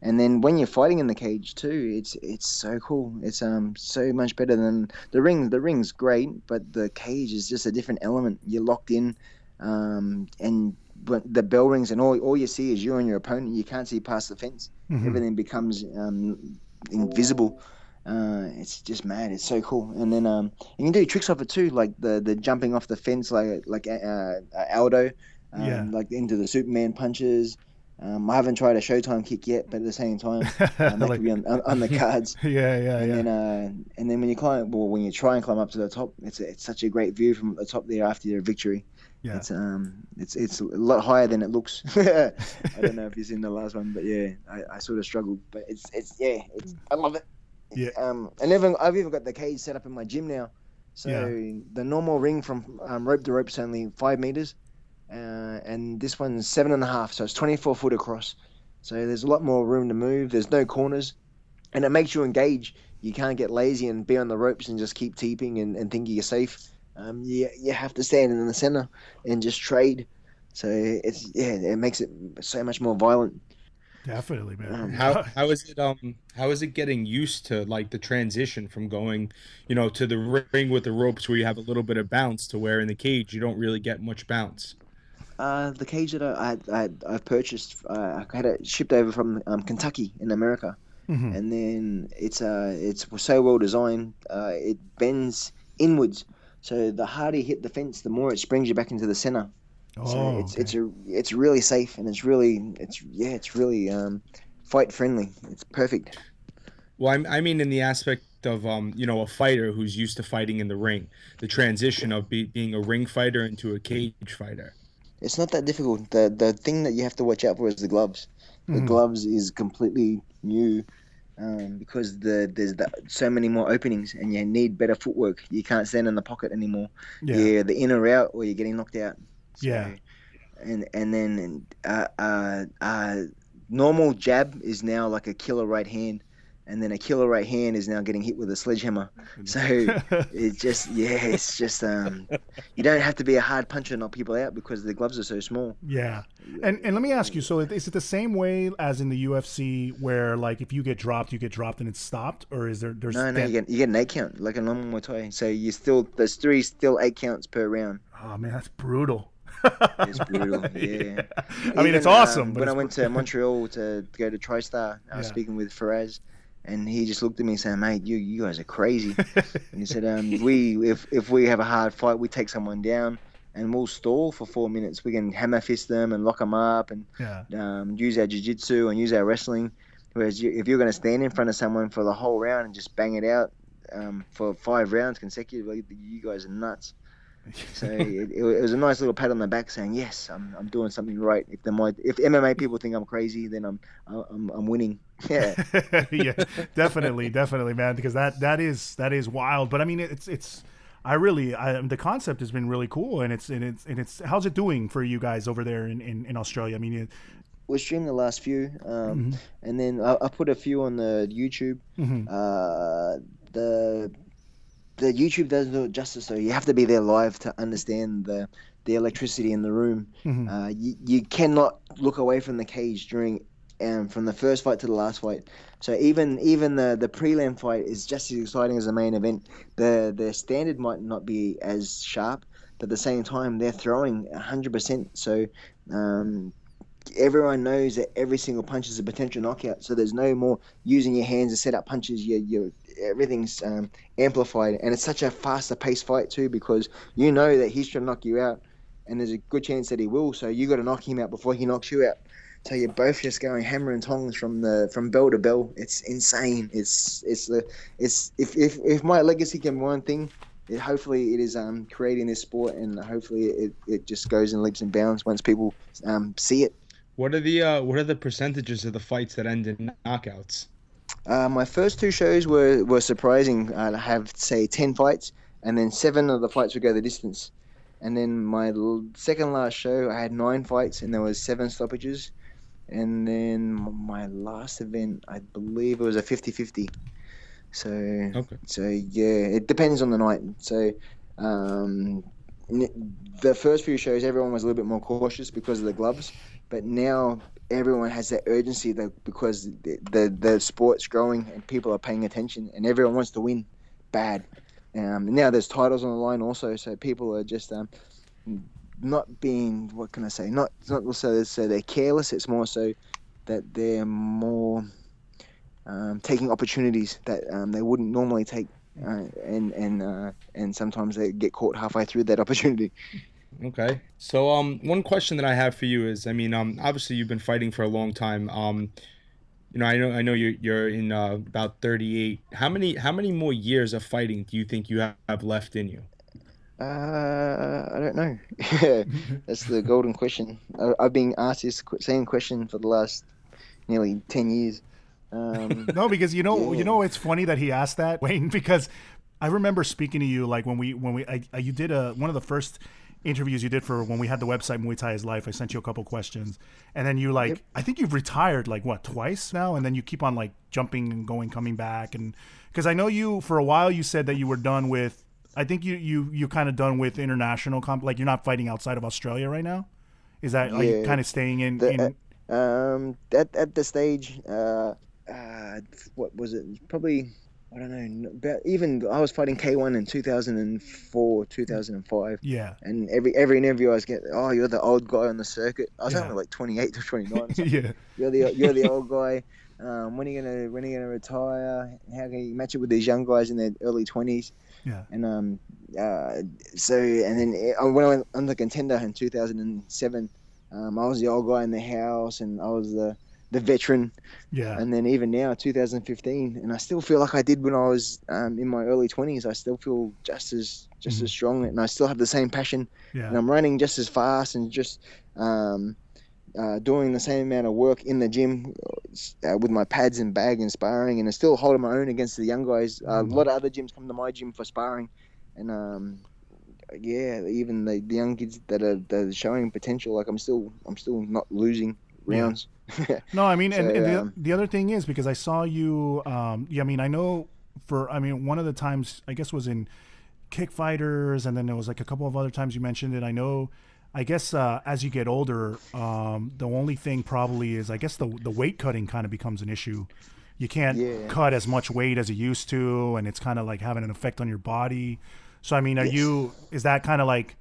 And then when you're fighting in the cage too, it's so cool. It's so much better than the ring. The ring's great, but the cage is just a different element. You're locked in, and when the bell rings and all you see is you and your opponent. You can't see past the fence. Mm-hmm. Everything becomes invisible. It's just mad. It's so cool. And then you can do tricks off it too, like the jumping off the fence, like Aldo, like into the Superman punches. I haven't tried a Showtime kick yet, but at the same time, that could be on the cards. And then when you try and climb up to the top, it's such a great view from the top there after your victory. Yeah. It's a lot higher than it looks. I don't know if you've seen the last one, but yeah, I sort of struggled, but I love it. Yeah. And I've even got the cage set up in my gym now. So the normal ring from rope to rope is only 5 meters, and this one's 7.5, so it's 24 foot across. So there's a lot more room to move. There's no corners, and it makes you engage. You can't get lazy and be on the ropes and just keep teeping and think you're safe. You have to stand in the center and just trade. So it makes it so much more violent. Definitely, man. How is it getting used to like the transition from going, to the ring with the ropes where you have a little bit of bounce to where in the cage you don't really get much bounce? The cage that I've purchased, I had it shipped over from Kentucky in America, and then it's so well designed. It bends inwards, so the harder you hit the fence, the more it springs you back into the center. So it's really safe, and it's really fight friendly. It's perfect. Well, I mean in the aspect of a fighter who's used to fighting in the ring, the transition of being a ring fighter into a cage fighter. It's not that difficult. The thing that you have to watch out for is the gloves. The gloves is completely new, because there's so many more openings, and you need better footwork. You can't stand in the pocket anymore. You're the in or out, or you're getting knocked out. So, and then normal jab is now like a killer right hand, and then a killer right hand is now getting hit with a sledgehammer. So it's just you don't have to be a hard puncher to knock people out because the gloves are so small. Yeah. And let me ask you, so is it the same way as in the UFC where like if you get dropped and it's stopped, or is there's No, you get an 8 count like a normal Muay Thai. So there's still 8 counts per round. Oh man, that's brutal. It's brutal, yeah. I mean, it's awesome. When I went to Montreal to go to TriStar, I was speaking with Faraz, and he just looked at me saying, "Mate, you guys are crazy." And he said, if we have a hard fight, we take someone down, and we'll stall for 4 minutes. We can hammer fist them and lock them up, and use our jiu-jitsu and use our wrestling. Whereas if you're going to stand in front of someone for the whole round and just bang it out for 5 rounds consecutively, you guys are nuts. So it was a nice little pat on the back saying, yes, I'm doing something right. If MMA people think I'm crazy, then I'm winning. Yeah. Yeah, definitely, man, because that is wild. But I mean, it's the concept has been really cool, and it's how's it doing for you guys over there in Australia? I mean, we streamed the last few, and then I put a few on the YouTube. The YouTube doesn't do it justice, so you have to be there live to understand the electricity in the room. You cannot look away from the cage during from the first fight to the last fight. So even the prelim fight is just as exciting as the main event. The standard might not be as sharp, but at the same time they're throwing 100%. So everyone knows that every single punch is a potential knockout. So there's no more using your hands to set up punches. Everything's amplified, and it's such a faster paced fight too, because you know that he's trying to knock you out, and there's a good chance that he will. So you got to knock him out before he knocks you out. So you're both just going hammer and tongs from bell to bell. It's insane. If my legacy can be one thing, hopefully it is creating this sport, and hopefully it just goes in leaps and bounds once people see it. What are the percentages of the fights that end in knockouts? My first 2 shows were surprising. I have, say, 10 fights, and then 7 of the fights would go the distance. And then my second last show, I had 9 fights, and there was 7 stoppages. And then my last event, I believe it was a 50-50. So, yeah, it depends on the night. So, the first few shows, everyone was a little bit more cautious because of the gloves. But now everyone has that urgency because the sport's growing and people are paying attention, and everyone wants to win bad. Now there's titles on the line also, so people are just not being, what can I say, not so they're careless. It's more so that they're more taking opportunities that they wouldn't normally take, and sometimes they get caught halfway through that opportunity. Okay. So one question that I have for you is, I mean, obviously you've been fighting for a long time. I know you're in about 38. How many more years of fighting do you think you have left in you? I don't know. That's the golden question. I've been asked this same question for the last nearly 10 years. No, because you know it's funny that he asked that, Wayne, because I remember speaking to you like when you did one of the first interviews you did for when we had the website Muay Thai is Life. I sent you a couple questions, and then you like, I think you've retired like what, twice now, and then you keep on like jumping and going, coming back, and because I know you for a while you said that you were done with. I think you kind of done with international like you're not fighting outside of Australia right now. Is that are you kind of staying in? At the stage, what was it? Probably, I don't know. About, even I was fighting K1 in 2004, 2005. Yeah. And every interview I was getting, oh, you're the old guy on the circuit. I was Yeah. only like 28 to 29 or something. Yeah. You're the old guy. When are you gonna retire? How can you match it with these young guys in their early 20s? Yeah. And so and then when I went on the Contender in 2007, I was the old guy in the house, and I was the veteran. Yeah. And then even now, 2015, and I still feel like I did when I was in my early 20s. I still feel just as strong, and I still have the same passion. Yeah. And I'm running just as fast, and just doing the same amount of work in the gym with my pads and bag and sparring, and still holding my own against the young guys. A lot of other gyms come to my gym for sparring, and even the young kids that are showing potential, like I'm still not losing rounds. Yeah. No, I mean, so, and the other thing is because I saw you. I mean, I know one of the times I guess was in Kick Fighters, and then there was like a couple of other times you mentioned it. I know. I guess as you get older, the only thing probably is I guess the weight cutting kind of becomes an issue. You can't cut as much weight as you used to, and it's kind of like having an effect on your body. So I mean, is that kind of like?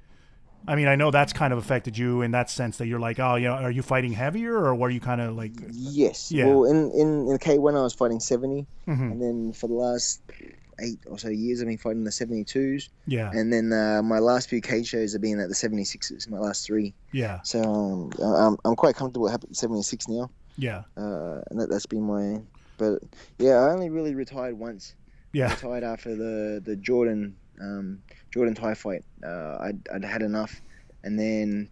I mean, I know that's kind of affected you in that sense that you're like, oh, are you fighting heavier, or were you kind of like? Yes. Yeah. Well, in the K1 I was fighting 70, and then for the last 8 or so years I've been fighting the 72s. Yeah. And then my last few cage shows have been at the 76s. My last 3. Yeah. So I'm quite comfortable at 76 now. Yeah. And that's been my. But yeah, I only really retired once. Yeah. I retired after the Jordan Thai fight. I'd had enough, and then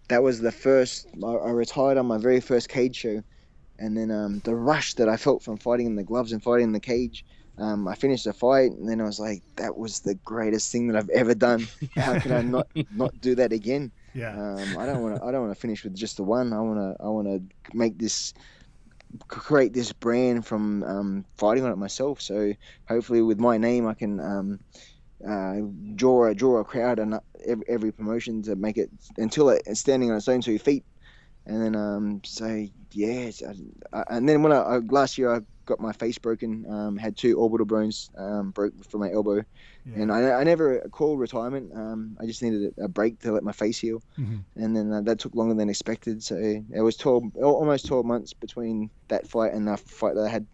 that was the first. I retired on my very first cage show, and then the rush that I felt from fighting in the gloves and fighting in the cage. I finished the fight, and then I was like, "That was the greatest thing that I've ever done. How can I not do that again?" Yeah. I don't want to finish with just the one. I want to make this. Create this brand from fighting on it myself. So hopefully with my name I can draw a crowd on every promotion to make it until it's standing on its own 2 feet. And then and then when I last year I got my face broken, had 2 orbital bones broke from my elbow. Yeah. And I never called retirement. I just needed a break to let my face heal. Mm-hmm. And then that took longer than expected. So it was almost 12 months between that fight and the fight that I had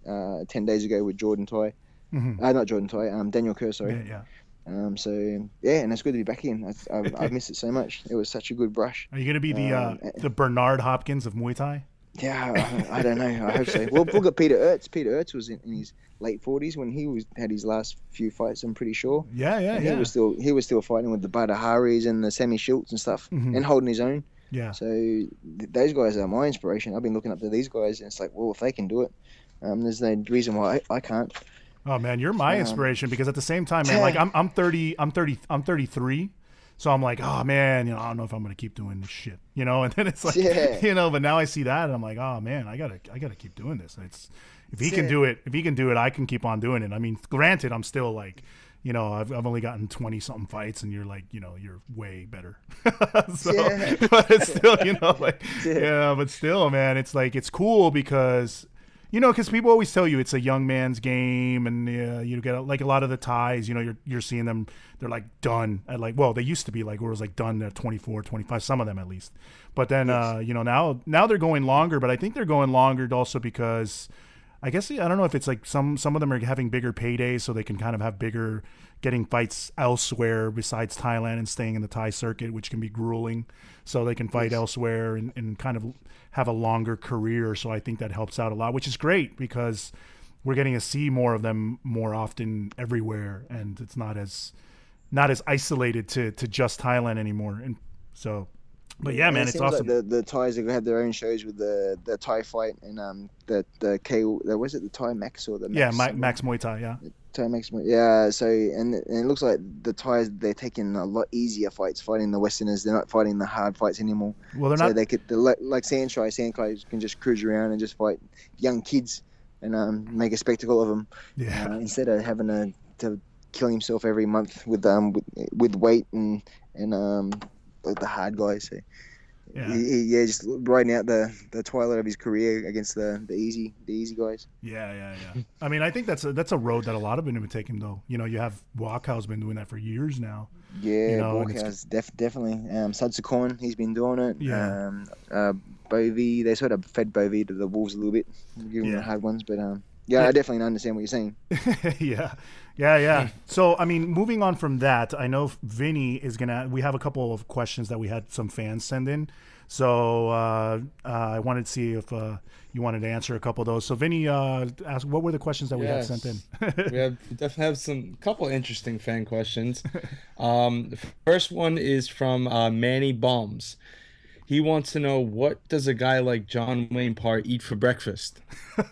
10 days ago with Jordan Thai. Mm-hmm. Not Jordan Thai, Daniel Kerr, sorry. Yeah. And it's good to be back in. I've missed it so much. It was such a good brush. Are you going to be the Bernard Hopkins of Muay Thai? Yeah, I don't know. I hope so. Well, look at Peter Ertz. Peter Ertz was in his late 40s when he had his last few fights. I'm pretty sure. Yeah. He was still fighting with the Badaharis and the Sammy Schultz and stuff, and holding his own. Yeah. So those guys are my inspiration. I've been looking up to these guys, and it's like, well, if they can do it, there's no reason why I can't. Oh man, you're my inspiration because at the same time, man, like I'm 33. So I'm like, oh man, I don't know if I'm gonna keep doing this shit, And then it's like, but now I see that, and I'm like, oh man, I gotta keep doing this. If he can do it, I can keep on doing it. I mean, granted, I'm still like, I've only gotten 20 something fights, and you're like, you're way better. But it's still, but still, man, it's like it's cool because. Because people always tell you it's a young man's game, and you get like a lot of the Thais, you're seeing them, they're like done at they used to be like, where it was like done at 24, 25, some of them at least. But then, now they're going longer, but I think they're going longer also because I guess, I don't know if it's like some of them are having bigger paydays so they can kind of have getting fights elsewhere besides Thailand and staying in the Thai circuit, which can be grueling. So they can fight elsewhere and kind of have a longer career. So I think that helps out a lot, which is great because we're getting to see more of them more often everywhere. And it's not as isolated to just Thailand anymore. And so But yeah, man, it it's seems awesome. like the Thais have their own shows with the Thai fight and was it the Thai Max or the Max? Yeah, Something? Max Muay Thai. Yeah. Thai Max, yeah. So and it looks like the Thais, they're taking a lot easier fights, fighting the Westerners. They're not fighting the hard fights anymore. Well, they're So not. they could like Saenchai can just cruise around and just fight young kids and make a spectacle of them Yeah. instead of having to kill himself every month with weight and like the hard guys. So Yeah. yeah, just riding out the twilight of his career against the easy guys. Yeah. I mean, I think that's a road that a lot of them have been taking, though. You know, you have Walkow's been doing that for years now. Yeah, You know, Borkhouse definitely. Sudsakorn, he's been doing it. Yeah. Bovey, they sort of fed Bovey to the Wolves a little bit, giving the hard ones. But yeah, I definitely understand what you're saying. Yeah. So, I mean, moving on from that, I know Vinny is we have a couple of questions that we had some fans send in. So I wanted to see if you wanted to answer a couple of those. So Vinny asked, what were the questions that we had sent in? We definitely have some couple interesting fan questions. The first one is from Manny Bombs. He wants to know, what does a guy like John Wayne Parr eat for breakfast?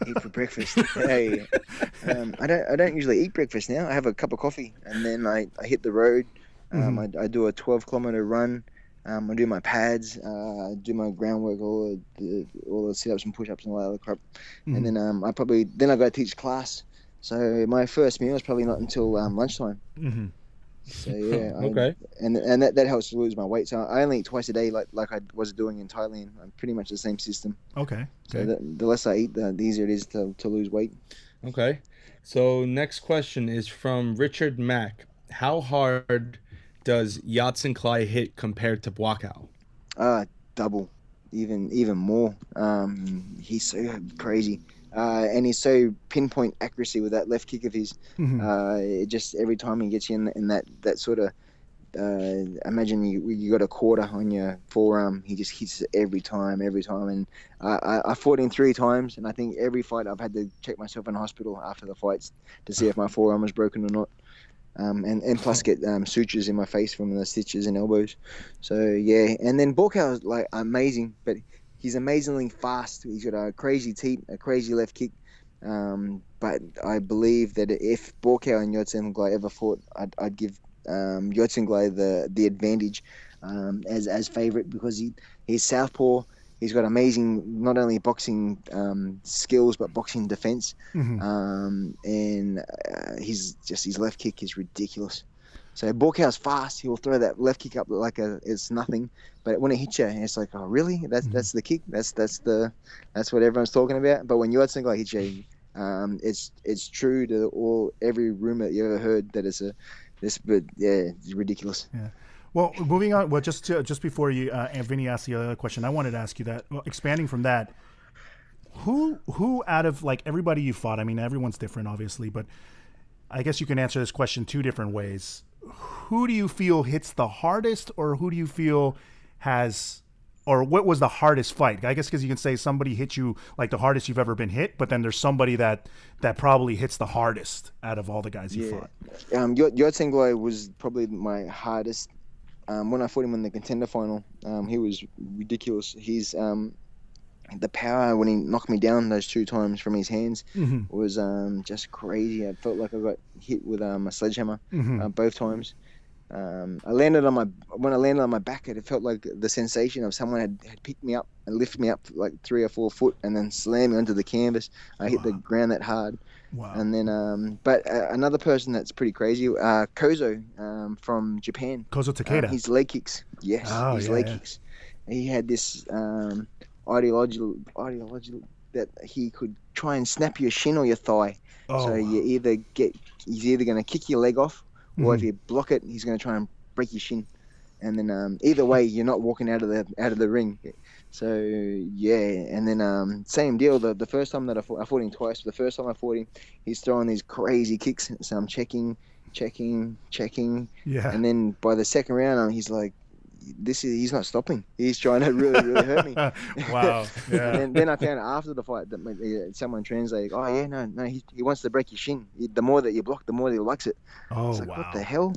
Eat for breakfast? Hey, I don't usually eat breakfast now. I have a cup of coffee and then I hit the road. I do a 12-kilometer run. I do my pads, do my groundwork, all the sit-ups and push-ups and all that other crap. And then I go teach class. So my first meal is probably not until lunchtime. So yeah, okay. And that helps to lose my weight. So I only eat twice a day, like I was doing in Thailand. I'm pretty much the same system. Okay. So the less I eat, the easier it is to lose weight. Okay. So next question is from Richard Mack. How hard does Yatsenklai hit compared to Bwakao? Double, even more. He's so crazy. And he's so pinpoint accuracy with that left kick of his. It just every time he gets you in that sort of imagine you got a quarter on your forearm, he just hits it every time. And I fought him 3 times, and I think every fight I've had to check myself in hospital after the fights to see if my forearm was broken or not. And plus get sutures in my face from the stitches and elbows. So yeah, and then Borkau is like amazing, but he's amazingly fast. He's got a crazy teep, a crazy left kick. But I believe that if Borkau and Yatsenklai ever fought, I'd give Yatsenklai the advantage as favorite, because he's southpaw. He's got amazing not only boxing skills but boxing defense, and his left kick is ridiculous. So Borkau's fast. He'll throw that left kick up like it's nothing, but when it hits you, it's like, oh really? That's the kick. That's what everyone's talking about. But when Yatsenklai hits you, it's true to every rumor that you ever heard that but yeah, it's ridiculous. Yeah. Well, moving on. Well, just before you, Vinny asked the other question, I wanted to ask you that. Well, expanding from that, who out of like everybody you fought? I mean, everyone's different, obviously, but I guess you can answer this question 2 different ways. Who do you feel hits the hardest, or who do you feel or what was the hardest fight? I guess because you can say somebody hit you like the hardest you've ever been hit, but then there's somebody that probably hits the hardest out of all the guys you fought. Yatsenklai was probably my hardest. When I fought him in the contender final, he was ridiculous. He's the power when he knocked me down those 2 times from his hands was just crazy. I felt like I got hit with a sledgehammer both times. When I landed on my back, it felt like the sensation of someone had picked me up and lifted me up like 3 or 4 foot and then slammed me onto the canvas. I hit the ground that hard. Wow. And then, but another person that's pretty crazy, Kozo from Japan. Kozo Takeda. His leg kicks. Yes, his leg kicks. He had this ideology that he could try and snap your shin or your thigh. So he's either going to kick your leg off, or if you block it, he's going to try and break your shin. And then either way, you're not walking out of the ring. So yeah, and then same deal. The first time that I fought him twice. The first time I fought him, he's throwing these crazy kicks. So I'm checking. Yeah. And then by the second round, he's like, he's not stopping. He's trying to really hurt me. Wow. Yeah. And then I found out after the fight that someone translated, oh yeah, no, he wants to break your shin. The more that you block, the more he likes it. Oh, it's like, wow. what the hell?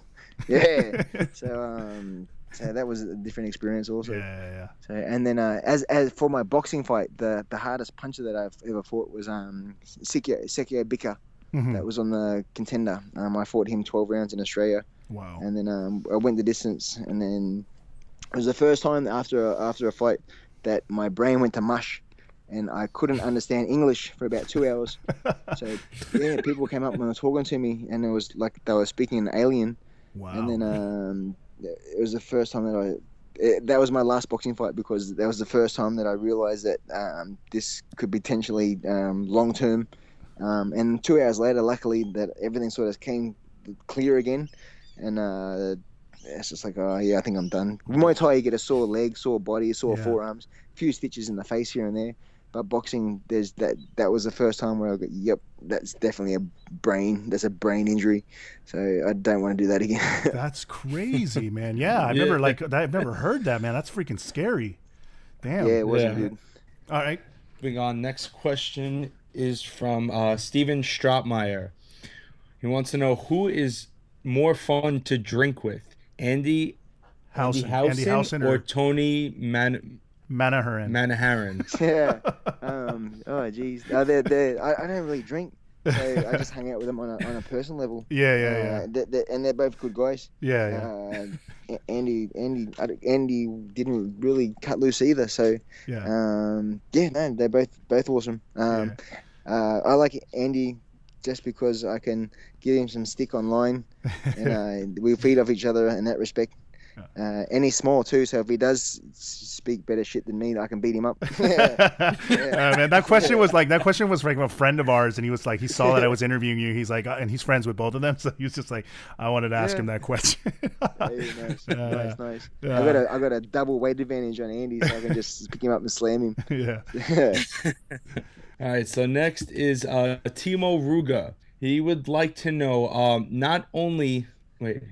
Yeah. So So that was a different experience also. Yeah. So and then as for my boxing fight, the hardest puncher that I've ever fought was Sekio Bika. Mm-hmm. That was on the Contender. I fought him 12 rounds in Australia. Wow. And then I went the distance, and then it was the first time after a fight that my brain went to mush, and I couldn't understand English for about 2 hours. So yeah, people came up and were talking to me, and it was like they were speaking in alien. Wow. And then it was the first time that was my last boxing fight, because that was the first time that I realized that this could potentially long term. And 2 hours later, luckily, that everything sort of came clear again, and it's just like, oh yeah, I think I'm done. Muay Thai, you get a sore leg, sore body, sore forearms, a few stitches in the face here and there. But boxing, there's that was the first time where I go, yep, that's definitely that's a brain injury. So I don't want to do that again. That's crazy, man. Yeah, I've never heard that, man. That's freaking scary. Damn. Yeah, it wasn't good. All right. Moving on. Next question is from Steven Stropmeyer. He wants to know who is more fun to drink with, Andy Housen or Tony Manaharan. Yeah. Oh, geez. I don't really drink, so I just hang out with them on a personal level. Yeah. And they're both good guys. Yeah. Andy didn't really cut loose either. So they're both awesome. I like Andy just because I can give him some stick online, and we feed off each other in that respect. And he's small too, so if he does speak better shit than me, I can beat him up. Man, that question was from a friend of ours, and he was like, he saw that I was interviewing you. He's like, and he's friends with both of them, so he was just like, I wanted to ask him that question. Nice. I got a double weight advantage on Andy, so I can just pick him up and slam him. Yeah. All right. So next is Timo Ruga. He would like to know not only if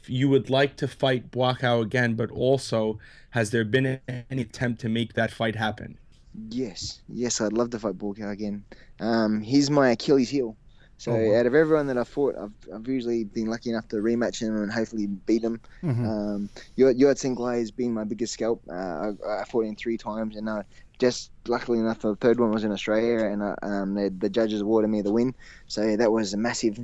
you would like to fight Buakaw again, but also, has there been any attempt to make that fight happen? Yes, I'd love to fight Buakaw again. He's my Achilles heel. So out of everyone that I've fought, I've usually been lucky enough to rematch him and hopefully beat him. Mm-hmm. Saenchai has been my biggest scalp. I fought him 3 times, and just luckily enough, the third one was in Australia, and the judges awarded me the win. So that was a massive.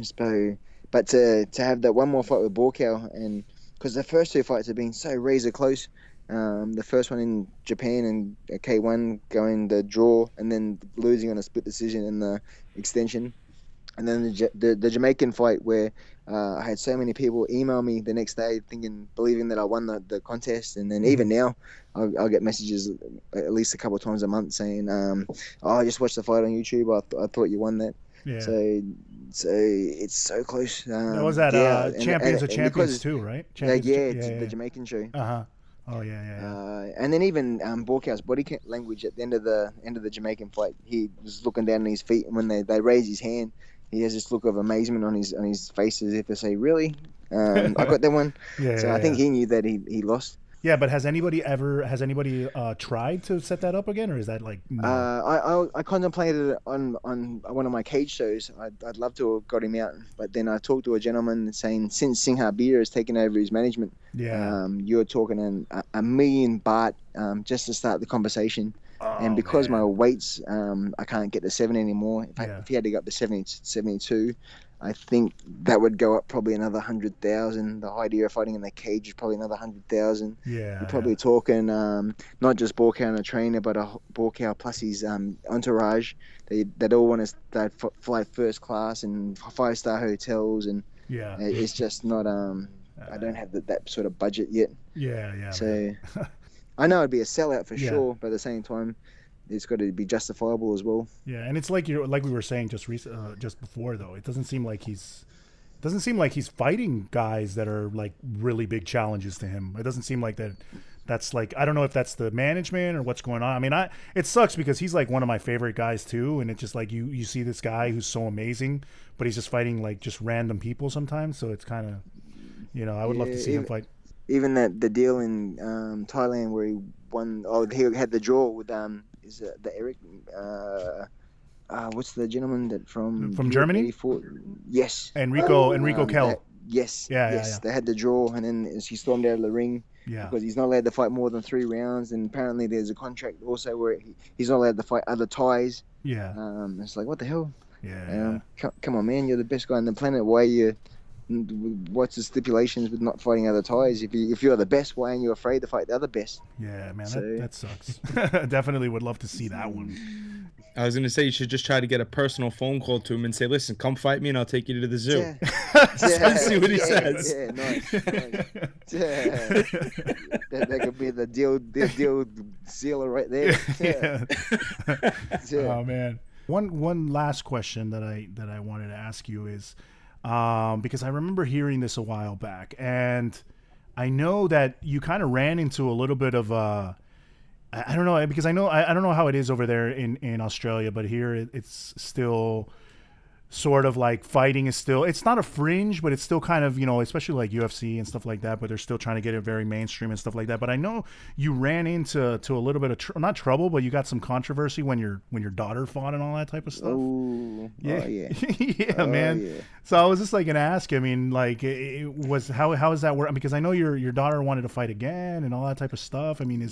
But to have that one more fight with Buakaw, and because the first 2 fights have been so razor close. The first one in Japan and K1 going the draw, and then losing on a split decision in the extension. And then the Jamaican fight where I had so many people email me the next day believing that I won the contest. And then even now, I'll get messages at least a couple of times a month saying, I just watched the fight on YouTube. I thought you won that. Yeah. So it's so close. That was at Champions of Champions too, right? The Jamaican show. Uh-huh. Oh yeah. And then even Buakaw's body language at the end of the Jamaican fight, he was looking down at his feet, and when they raise his hand, he has this look of amazement on his face, as if to say, "Really, I got that one." I think he knew that he lost. Yeah, but has anybody tried to set that up again, or is that like? No? I contemplated it on one of my cage shows. I'd love to have got him out, but then I talked to a gentleman saying, since Singha Beer has taken over his management, you're talking a million baht just to start the conversation. And because my weights, I can't get to 70 anymore. If he had to go up to 72, I think that would go up probably another 100,000. The idea of fighting in the cage is probably another 100,000. Yeah, you're probably talking not just Buakaw and a trainer, but a Buakaw plus his entourage. They'd all want to fly first class and 5-star hotels, and it's just not. I don't have that sort of budget yet. Yeah. So I know it'd be a sellout for sure, but at the same time, it's got to be justifiable as well. Yeah, and it's like we were saying just before, though. It doesn't seem like he's fighting guys that are like really big challenges to him. It doesn't seem like that. That's like, I don't know if that's the management or what's going on. I mean, it sucks because he's like one of my favorite guys too, and it's just like you see this guy who's so amazing, but he's just fighting like just random people sometimes. So it's kind of, I would love to see him fight. Even the deal in Thailand where he won. Oh, he had the draw with is the Eric? What's the gentleman that from Germany? Yes, Enrico Kell. Yes, Yeah, yes. yeah. They had the draw, and then he stormed out of the ring Yeah. because he's not allowed to fight more than 3 rounds. And apparently, there's a contract also where he's not allowed to fight other Thais. Yeah. It's like, what the hell? Yeah. Come on, man! You're the best guy on the planet. Why you? What's the stipulations with not fighting other Thais? If you're the best, why aren't you afraid to fight the other best? Yeah, man, So, that sucks. Definitely would love to see that one. I was gonna say you should just try to get a personal phone call to him and say, "Listen, come fight me, and I'll take you to the zoo." yeah, See what he says. Yeah, nice. Yeah. That could be the deal sealer right there. Yeah. Oh man. One last question that I wanted to ask you is, because I remember hearing this a while back, and I know that you kind of ran into a little bit of I don't know, because I don't know how it is over there in Australia, but here it's still sort of like fighting is still, it's not a fringe, but it's still kind of, especially like UFC and stuff like that, but they're still trying to get it very mainstream and stuff like that. But I know you ran into a little bit of not trouble, but you got some controversy when your daughter fought and all that type of stuff. Oh, yeah. Oh, yeah. Yeah, man. Yeah. So I was just like gonna ask, I mean, like, it was how is that work? Because I know your daughter wanted to fight again and all that type of stuff. I mean,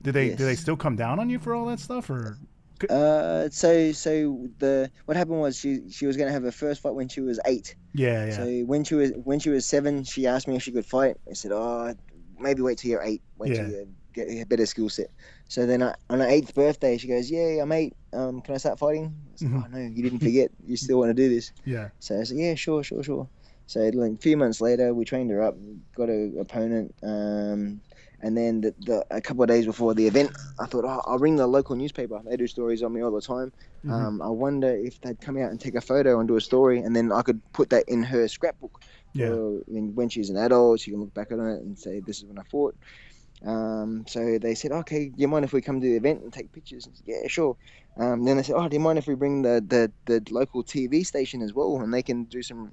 do they still come down on you for all that stuff, or? So what happened was she was gonna have her first fight when she was 8. Yeah. So when she was 7, she asked me if she could fight. I said, "Oh, maybe wait till you're 8. Wait till you get a better skill set." So then on her 8th birthday, she goes, "Yeah, I'm 8. Can I start fighting?" I said, "Oh no, you didn't forget. You still want to do this?" Yeah. So I said, "Yeah, sure." So like, a few months later, we trained her up, got an opponent. And then a couple of days before the event, I thought, I'll ring the local newspaper. They do stories on me all the time. I wonder if they'd come out and take a photo and do a story, and then I could put that in her scrapbook. Yeah. When she's an adult, she can look back on it and say, "This is when I fought." So they said, "Okay, do you mind if we come to the event and take pictures?" I said, "Yeah, sure." Then they said, "Do you mind if we bring the local TV station as well, and they can do some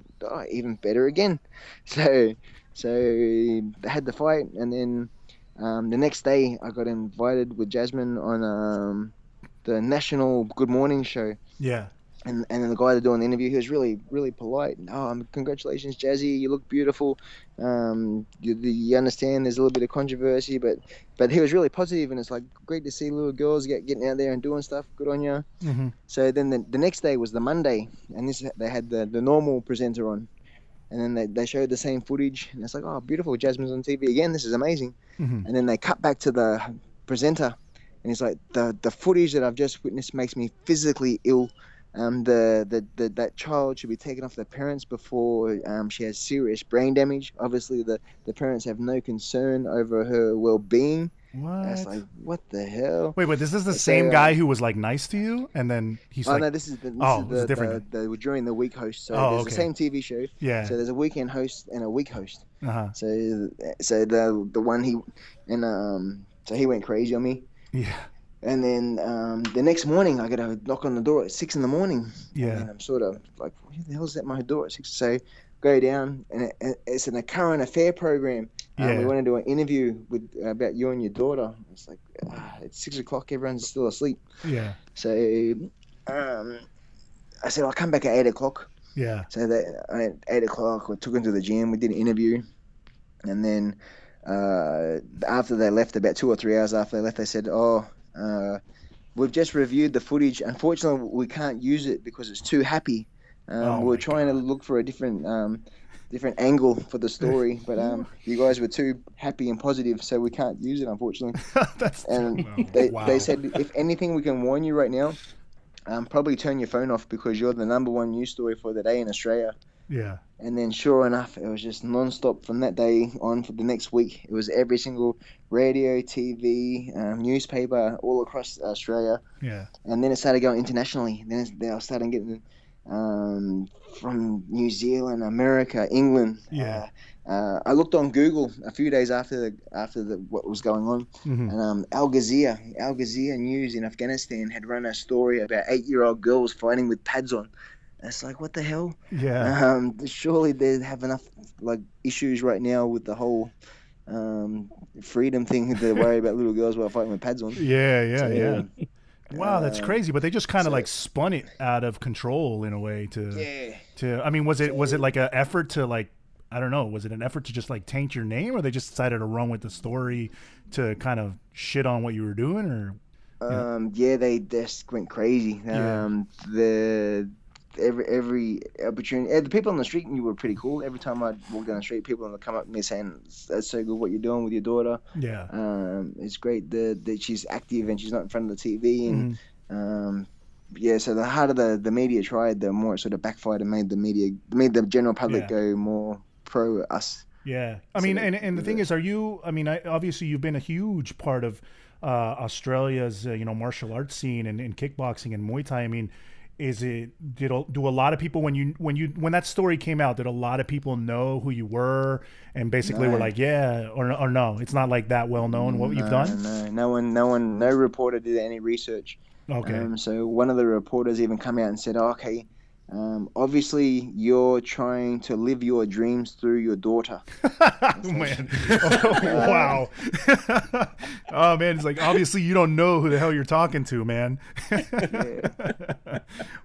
even better again?" So they had the fight, and then the next day I got invited with Jasmine on the national Good Morning show. Yeah. And then the guy that doing the interview, he was really, really polite. Congratulations, Jazzy, you look beautiful. You understand there's a little bit of controversy, but he was really positive, and it's like great to see little girls getting out there and doing stuff. Good on you. Mm-hmm. So then the next day was the Monday, and they had the normal presenter on, and then they showed the same footage, and it's like, oh, beautiful, Jasmine's on TV again. This is amazing. Mm-hmm. And then they cut back to the presenter, and he's like, the footage that I've just witnessed makes me physically ill. That child should be taken off the parents before she has serious brain damage. Obviously, the parents have no concern over her well-being. What? It's like, what the hell? Wait, this is the same guy who was like nice to you, and then he's like, no, this is the different. the during the week host. So there's okay. the same TV show. Yeah. So there's a weekend host and a week host. Uh-huh. So the one so he went crazy on me. Yeah. And then the next morning, I get a knock on the door at 6 a.m. Yeah. And I'm sort of like, what the hell is at my door at 6? So go down, and it's a current affair program. We want to do an interview about you and your daughter. It's like, it's 6 o'clock, everyone's still asleep. Yeah. So I said, I'll come back at 8 o'clock. Yeah. So at 8 o'clock, we took him to the gym. We did an interview. And then after they left, about 2 or 3 hours after they left, they said, we've just reviewed the footage. Unfortunately, we can't use it because it's too happy. We're trying to look for a different angle for the story, but you guys were too happy and positive, so we can't use it, unfortunately. They said, if anything, we can warn you right now. Probably turn your phone off because you're the #1 news story for the day in Australia. Yeah. And then sure enough, it was just non-stop from that day on for the next week. It was every single radio, TV, newspaper all across Australia. Yeah. And then it started going internationally. Then they were starting getting from New Zealand, America, England. Yeah. I looked on Google a few days after what was going on, and Al Jazeera News in Afghanistan had run a story about 8-year-old girls fighting with pads on. It's like, what the hell? Yeah. Surely they have enough like issues right now with the whole freedom thing to worry about little girls while fighting with pads on. Yeah. Wow, that's crazy. But they just kind of like spun it out of control in a way to. I mean, was it like an effort to like I don't know, was it an effort to just like taint your name, or they just decided to run with the story to kind of shit on what you were doing, or? Yeah, they just went crazy. The every opportunity, the people on the street knew were pretty cool. Every time I walk down the street, people would come up to me saying, "That's so good what you're doing with your daughter. Yeah. It's great that she's active and she's not in front of the TV." And yeah, so the harder the media tried, the more it sort of backfired and made the general public go more pro us. Yeah, I mean, and the thing is, obviously you've been a huge part of Australia's martial arts scene and kickboxing and Muay Thai. I mean, do a lot of people when that story came out, did a lot of people know who you were and basically were like, yeah, or no, it's not like that well known what you've done? No reporter did any research. Okay. So one of the reporters even come out and said, oh, okay, obviously you're trying to live your dreams through your daughter. Man. Wow. Oh man, it's like, obviously you don't know who the hell you're talking to, man.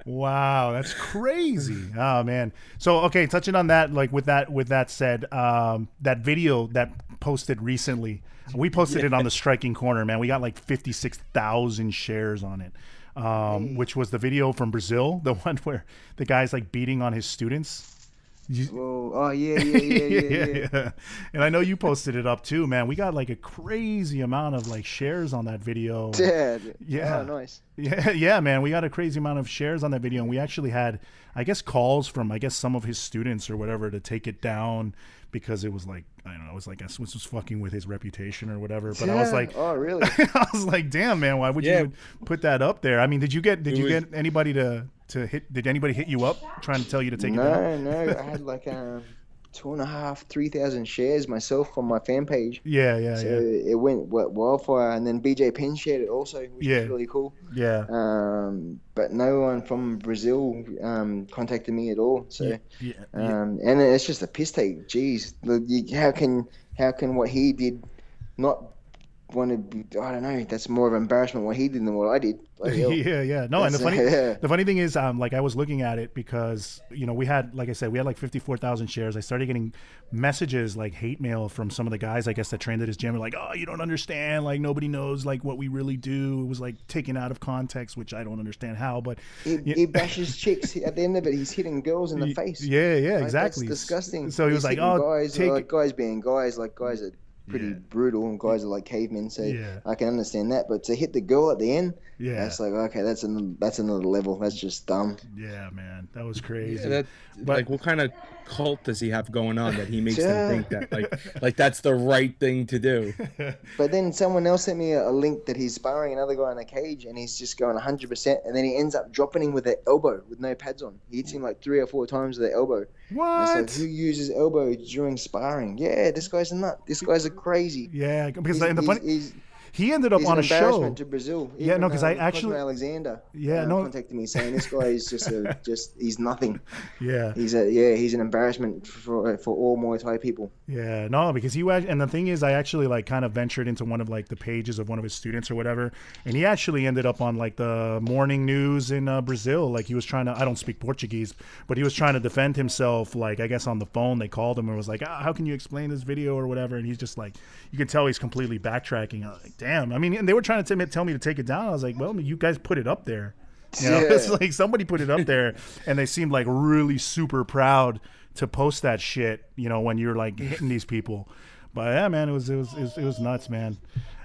Wow, that's crazy. Oh man. So okay, touching on that, like with that said, that video that posted recently, we posted it on the Striking Corner, man. We got like 56,000 shares on it. Which was the video from Brazil, the one where the guy's like beating on his students. Yeah. And I know you posted it up too, man. We got like a crazy amount of like shares on that video. Yeah. Oh, nice. Yeah, man. We got a crazy amount of shares on that video, and we actually had, I guess, calls from some of his students or whatever to take it down because it was like, I don't know, it was like this was fucking with his reputation or whatever. But I was like, oh really? I was like, damn, man, why would you put that up there? I mean, did you get anybody to hit? Did anybody hit you up trying to tell you to take it down? No. I had like 2,500, 3,000 shares myself on my fan page. Yeah. It went wildfire, and then BJ Penn shared it also, which is really cool. Yeah. But no one from Brazil contacted me at all. So and it's just a piss take. Jeez, how can what he did not want to be? I don't know. That's more of an embarrassment what he did than what I did. Yeah. No, and the funny thing is, like I was looking at it because we had, like I said, we had like 54,000 shares. I started getting messages like hate mail from some of the guys, I guess, that trained at his gym. Like, oh, you don't understand. Like nobody knows like what we really do. It was like taken out of context, which I don't understand how. But he bashes chicks. At the end of it, he's hitting girls in the face. Yeah, like, exactly. That's disgusting. So he was like, oh, guys being guys, like guys are pretty brutal, and guys are like cavemen, so I can understand that. But to hit the girl at the end, that's like, okay, that's another level. That's just dumb. Yeah, man, that was crazy. But like, what kind of cult does he have going on that he makes them think that like that's the right thing to do? But then someone else sent me a link that he's sparring another guy in a cage, and he's just going 100%, and then he ends up dropping him with an elbow with no pads on. He hits him like 3 or 4 times with the elbow. What? It's like, who uses elbow during sparring? Yeah, this guy's a nut. This guy's a crazy. Yeah, because he ended up on a show. He's an embarrassment to Brazil. Yeah, no, because I actually Alexander. contacted me saying this guy is just he's nothing. Yeah. He's an embarrassment for all Muay Thai people. Yeah, no, because and the thing is, I actually like kind of ventured into one of like the pages of one of his students or whatever, and he actually ended up on like the morning news in Brazil. Like he was trying to, I don't speak Portuguese, but he was trying to defend himself. Like I guess on the phone they called him and was like, how can you explain this video or whatever? And he's just like, you can tell he's completely backtracking. I was like, damn. I mean, and they were trying to tell me to take it down. I was like, well, you guys put it up there. It's like somebody put it up there, and they seemed like really super proud to post that shit. When you're like hitting these people. But yeah, man, it was nuts, man.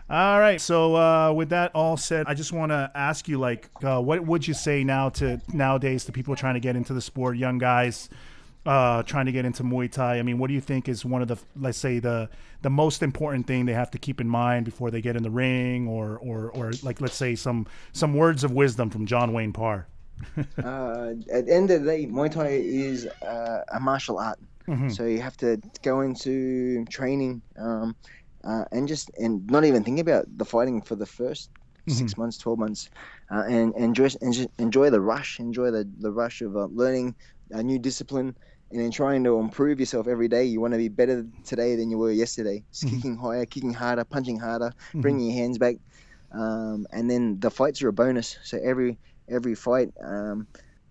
All right, so with that all said, I just want to ask you, like, what would you say nowadays to people trying to get into the sport, young guys? Trying to get into Muay Thai. I mean, what do you think is one of the, let's say, the most important thing they have to keep in mind before they get in the ring, or like, let's say some words of wisdom from John Wayne Parr? At the end of the day, Muay Thai is a martial art. Mm-hmm. So you have to go into training and not even think about the fighting for the first 6 months, 12 months, and enjoy the rush, enjoy the rush of learning a new discipline, and then trying to improve yourself every day. You want to be better today than you were yesterday. Just kicking higher, kicking harder, punching harder, bringing your hands back, and then the fights are a bonus. So every fight,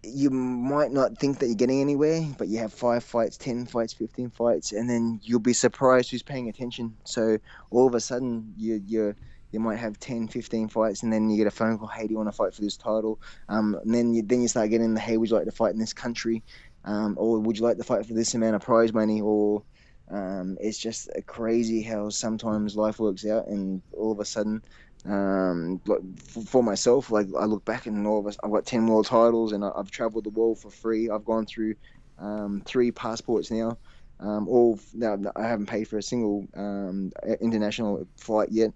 you might not think that you're getting anywhere, but you have 5 fights, 10 fights, 15 fights, and then you'll be surprised who's paying attention. So all of a sudden, you might have 10, 15 fights, and then you get a phone call, hey, do you want to fight for this title? And then you start getting the, hey, would you like to fight in this country? Or would you like to fight for this amount of prize money? Or it's just crazy how sometimes life works out, and all of a sudden, for myself, like I look back and all of us, I've got 10 world titles, and I've traveled the world for free. I've gone through 3 passports now. Now I haven't paid for a single international flight yet.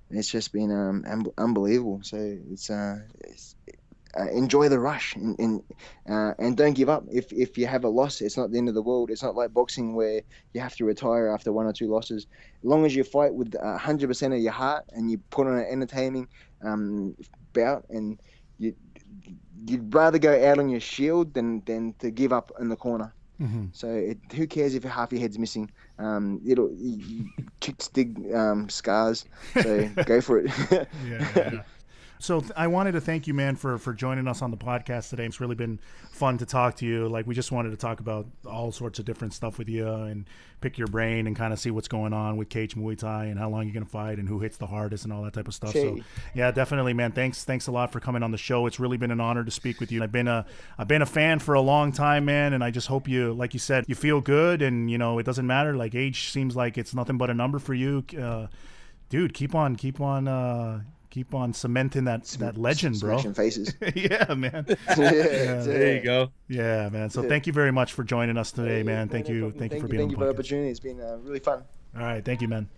It's just been unbelievable. So it's enjoy the rush, and don't give up. If you have a loss, it's not the end of the world. It's not like boxing where you have to retire after 1 or 2 losses. As long as you fight with 100% of your heart and you put on an entertaining bout, and you'd rather go out on your shield than to give up in the corner. Mm-hmm. So who cares if half your head's missing? Chicks dig scars, so go for it. Yeah. So I wanted to thank you, man, for joining us on the podcast today. It's really been fun to talk to you. Like, we just wanted to talk about all sorts of different stuff with you and pick your brain and kind of see what's going on with Cage Muay Thai and how long you're going to fight and who hits the hardest and all that type of stuff. So yeah, definitely, man. Thanks a lot for coming on the show. It's really been an honor to speak with you. I've been a fan for a long time, man, and I just hope you, like you said, you feel good, and it doesn't matter. Like, age seems like it's nothing but a number for you. Dude, keep on cementing that legend, bro. Smashing faces. Yeah, man. There you go. Yeah, man. So thank you very much for joining us today, man. Thank you for being on the podcast. Thank you for the opportunity. It's been really fun. All right, thank you, man.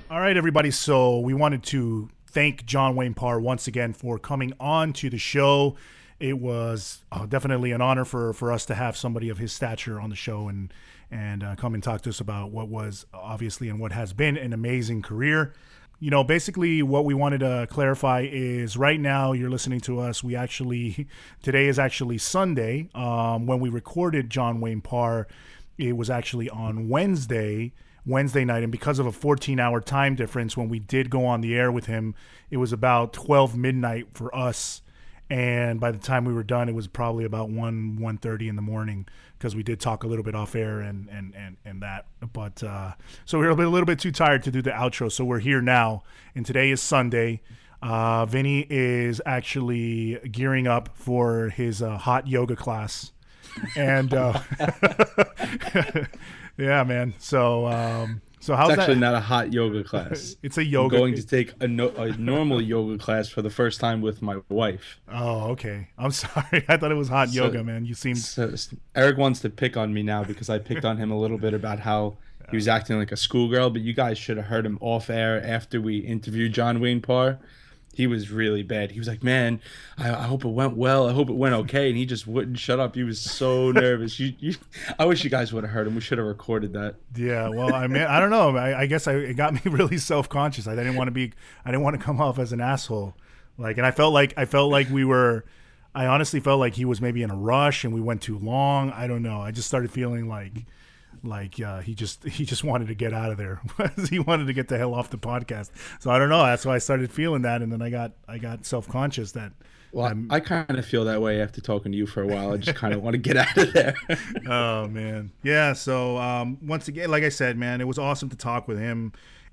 All right, everybody. So we wanted to thank John Wayne Parr once again for coming on to the show. It was definitely an honor for us to have somebody of his stature on the show and come and talk to us about what was obviously and what has been an amazing career. Basically what we wanted to clarify is right now you're listening to us. Today is actually Sunday. When we recorded John Wayne Parr, it was actually on Wednesday night. And because of a 14-hour time difference, when we did go on the air with him, it was about 12 midnight for us. And by the time we were done, it was probably about 1:30 in the morning, because we did talk a little bit off air and that. But so we were a little bit too tired to do the outro. So we're here now, and today is Sunday. Vinny is actually gearing up for his hot yoga class, and yeah, man. So how's It's actually that? not a hot yoga class. It's a yoga. I'm going to take a normal yoga class for the first time with my wife. Oh, okay. I'm sorry. I thought it was hot yoga, man. You seemed... So Eric wants to pick on me now because I picked on him a little bit about how he was acting like a schoolgirl, but you guys should have heard him off air after we interviewed John Wayne Parr. He was really bad. He was like, man, I hope it went well. I hope it went okay. And he just wouldn't shut up. He was so nervous. I wish you guys would have heard him. We should have recorded that. Yeah, well, I mean, I don't know. I guess it got me really self-conscious. I didn't want to come off as an asshole. And I honestly felt like he was maybe in a rush and we went too long. I don't know. I just started feeling like he just wanted to get out of there. He wanted to get the hell off the podcast. So I don't know. That's why I started feeling that, and then I got self-conscious that. Well, I kind of feel that way after talking to you for a while. I just kind of want to get out of there. Oh man, yeah. So once again, like I said, man, it was awesome to talk with him.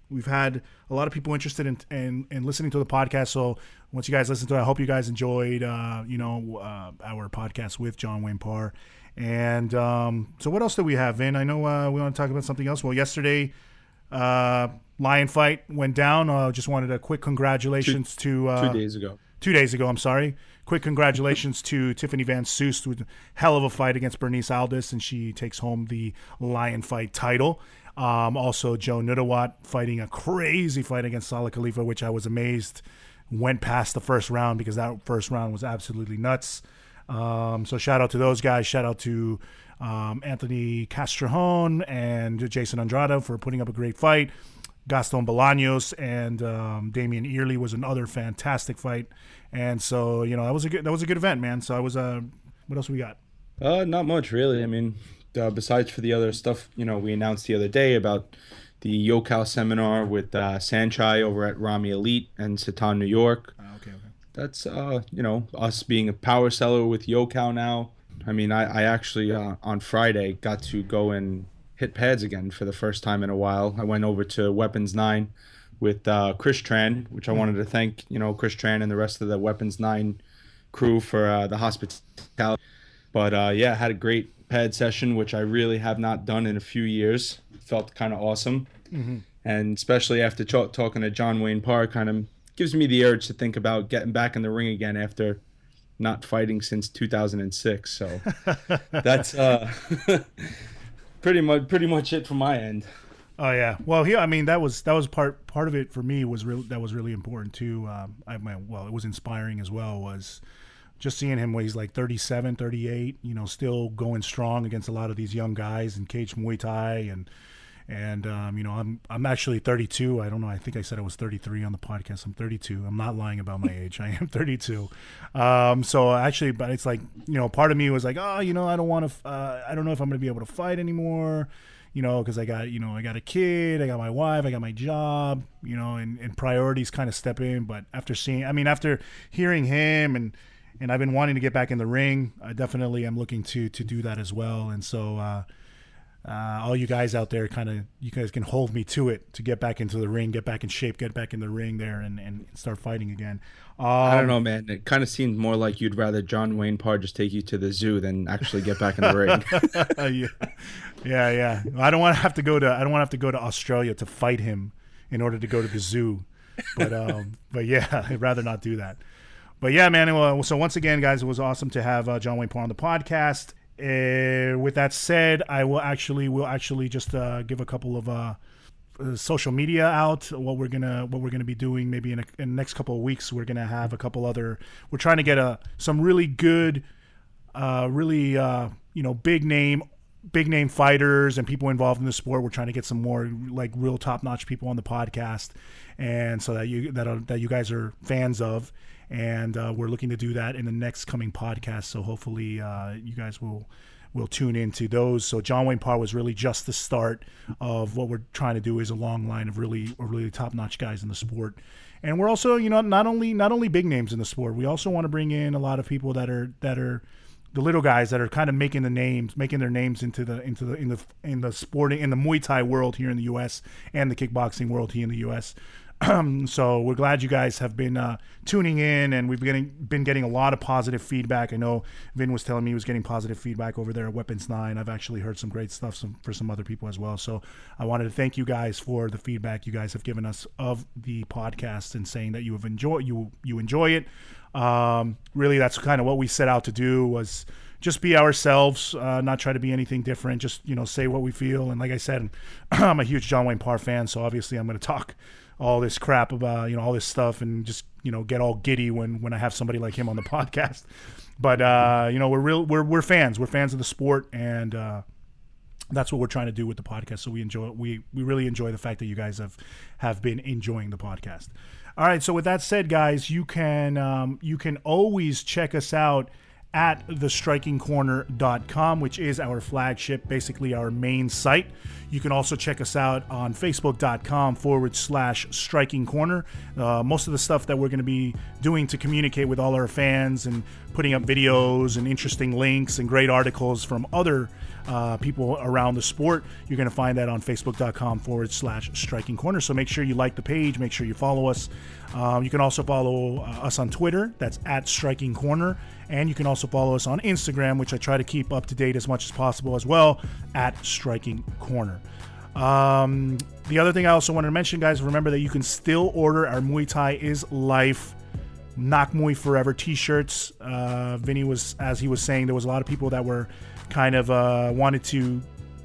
We've had a lot of people interested in listening to the podcast. So once you guys listen to it, I hope you guys enjoyed our podcast with John Wayne Parr. And so what else do we have, Vin? I know we want to talk about something else. Well, yesterday, Lion Fight went down. Just wanted a quick congratulations to... 2 days ago. 2 days ago, I'm sorry. Quick congratulations to Tiffany Van Soest with a hell of a fight against Bernice Aldis, and she takes home the Lion Fight title. Also, Joe Nudawat fighting a crazy fight against Salah Khalifa, which I was amazed went past the first round, because that first round was absolutely nuts. So shout out to those guys. Shout out to Anthony Castrejón and Jason Andrade for putting up a great fight. Gaston Bolaños and Damian Early was another fantastic fight. And so, that was a good event, man. So I was what else we got? Not much really. I mean, besides for the other stuff, we announced the other day about the Yokow seminar with Saenchai over at Rami Elite and Satan, New York. Okay. that's us being a power seller with Yokow now. I mean, I actually on Friday got to go and hit pads again for the first time in a while. I went over to Weapons 9 with Chris Tran, which I wanted to thank, Chris Tran and the rest of the Weapons 9 crew for the hospitality. But yeah, had a great pad session, which I really have not done in a few years. Felt kind of awesome. Mm-hmm. And especially after talking to John Wayne Parr, kind of gives me the urge to think about getting back in the ring again after not fighting since 2006. So that's pretty much it from my end. Oh yeah, well, I mean, that was part of it for me. That was really important too. It was inspiring as well. Was just seeing him when he's like 37, 38, still going strong against a lot of these young guys in cage Muay Thai, and I'm actually 32. I don't know. I think I said I was 33 on the podcast. I'm 32. I'm not lying about my age. I am 32. So actually, but it's like, part of me was like, I don't want to. I don't know if I'm going to be able to fight anymore. Because I got a kid, I got my wife, I got my job, and priorities kind of step in. But after hearing him and I've been wanting to get back in the ring, I definitely am looking to do that as well. And so all you guys out there, you guys can hold me to it, to get back into the ring, get back in shape, get back in the ring there and start fighting again. I don't know, man. It kind of seemed more like you'd rather John Wayne Parr just take you to the zoo than actually get back in the ring. Yeah. I don't want to have to go to Australia to fight him in order to go to the zoo. But yeah, I'd rather not do that. But yeah, man. So once again, guys, it was awesome to have John Wayne Parr on the podcast. With that said, we'll actually just give a couple of social media out. What we're gonna be doing maybe in the next couple of weeks. We're gonna have a couple other. We're trying to get some really good, big name fighters and people involved in the sport. We're trying to get some more like real top notch people on the podcast, and so that you guys are fans of. And we're looking to do that in the next coming podcast. So hopefully you guys will tune into those. So John Wayne Parr was really just the start of what we're trying to do, is a long line of really top-notch guys in the sport. And we're also, not only big names in the sport, we also want to bring in a lot of people that are the little guys that are kind of making their names in the sporting, in the Muay Thai world here in the US and the kickboxing world here in the US. So we're glad you guys have been tuning in, and we've been getting a lot of positive feedback. I know Vin was telling me he was getting positive feedback over there at Weapons 9. I've actually heard some great stuff for some other people as well. So I wanted to thank you guys for the feedback you guys have given us of the podcast and saying that you enjoy it. Really, that's kind of what we set out to do, was just be ourselves, not try to be anything different, just, say what we feel. And like I said, I'm a huge John Wayne Parr fan, so obviously I'm going to talk all this crap about, all this stuff and just, get all giddy when I have somebody like him on the podcast. But, we're fans. We're fans of the sport, and that's what we're trying to do with the podcast. So we enjoy it. We really enjoy the fact that you guys have been enjoying the podcast. All right. So with that said, guys, you can always check us out at thestrikingcorner.com, which is our flagship, basically our main site. You can also check us out on facebook.com/Striking Corner. Most of the stuff that we're going to be doing to communicate with all our fans and putting up videos and interesting links and great articles from other people around the sport, you're going to find that on facebook.com/Striking Corner. So make sure you like the page, make sure you follow us. You can also follow us on Twitter, that's at Striking Corner. And you can also follow us on Instagram, which I try to keep up to date as much as possible as well, at Striking Corner. The other thing I also wanted to mention, guys, remember that you can still order our Muay Thai is Life Nak Muay Forever t-shirts. Vinny as he was saying, there was a lot of people that were kind of wanted to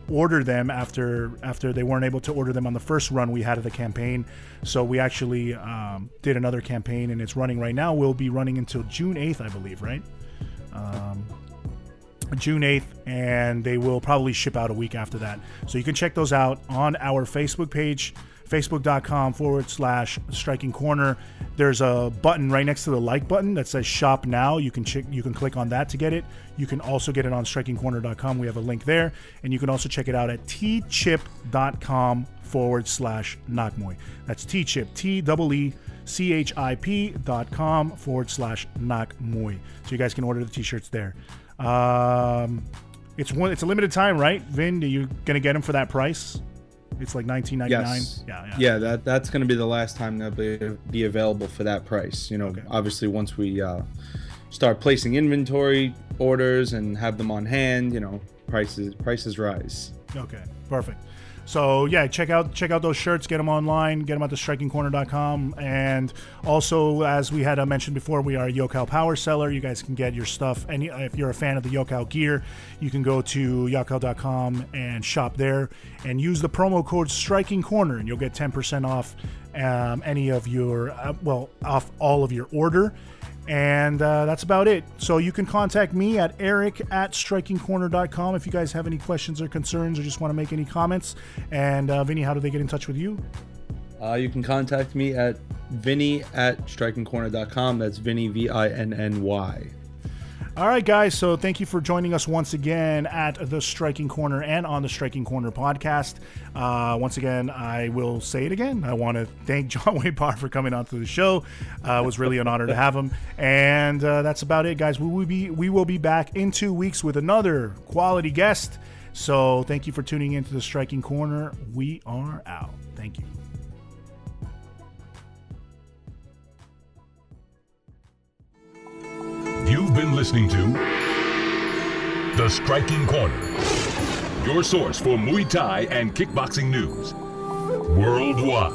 order them after they weren't able to order them on the first run we had of the campaign. So we actually did another campaign, and it's running right now. We'll be running until June 8th, I believe, right? June 8th, and they will probably ship out a week after that. So you can check those out on our Facebook page, facebook.com/Striking Corner. There's a button right next to the like button that says Shop Now. You can click on that to get it. You can also get it on strikingcorner.com. We have a link there. And you can also check it out at tchip.com/Nakmoy. That's tchip, TEECHIP. chip.com/nakmuay. So you guys can order the t-shirts there. It's a limited time, right? Vin, are you going to get them for that price? It's like $19.99. Yes. Yeah. That's going to be the last time they'll be available for that price. You know, Okay. Obviously once we start placing inventory orders and have them on hand, you know, prices rise. Okay, perfect. So yeah, check out those shirts. Get them online. Get them at thestrikingcorner.com. And also, as we had mentioned before, we are a Yokkao power seller. You guys can get your stuff. And if you're a fan of the Yokkao gear, you can go to yokkao.com and shop there and use the promo code Striking Corner, and you'll get 10% off any of your off all of your order. And that's about it. So you can contact me at eric@strikingcorner.com if you guys have any questions or concerns or just want to make any comments. And Vinny, how do they get in touch with you? You can contact me at Vinny@strikingcorner.com. That's Vinny, Vinny. All right, guys. So thank you for joining us once again at the Striking Corner and on the Striking Corner podcast. Once again, I will say it again. I want to thank John Wayne Parr for coming onto the show. It was really an honor to have him. And that's about it, guys. We will be back in 2 weeks with another quality guest. So thank you for tuning into the Striking Corner. We are out. Thank you. You've been listening to The Striking Corner, your source for Muay Thai and kickboxing news worldwide.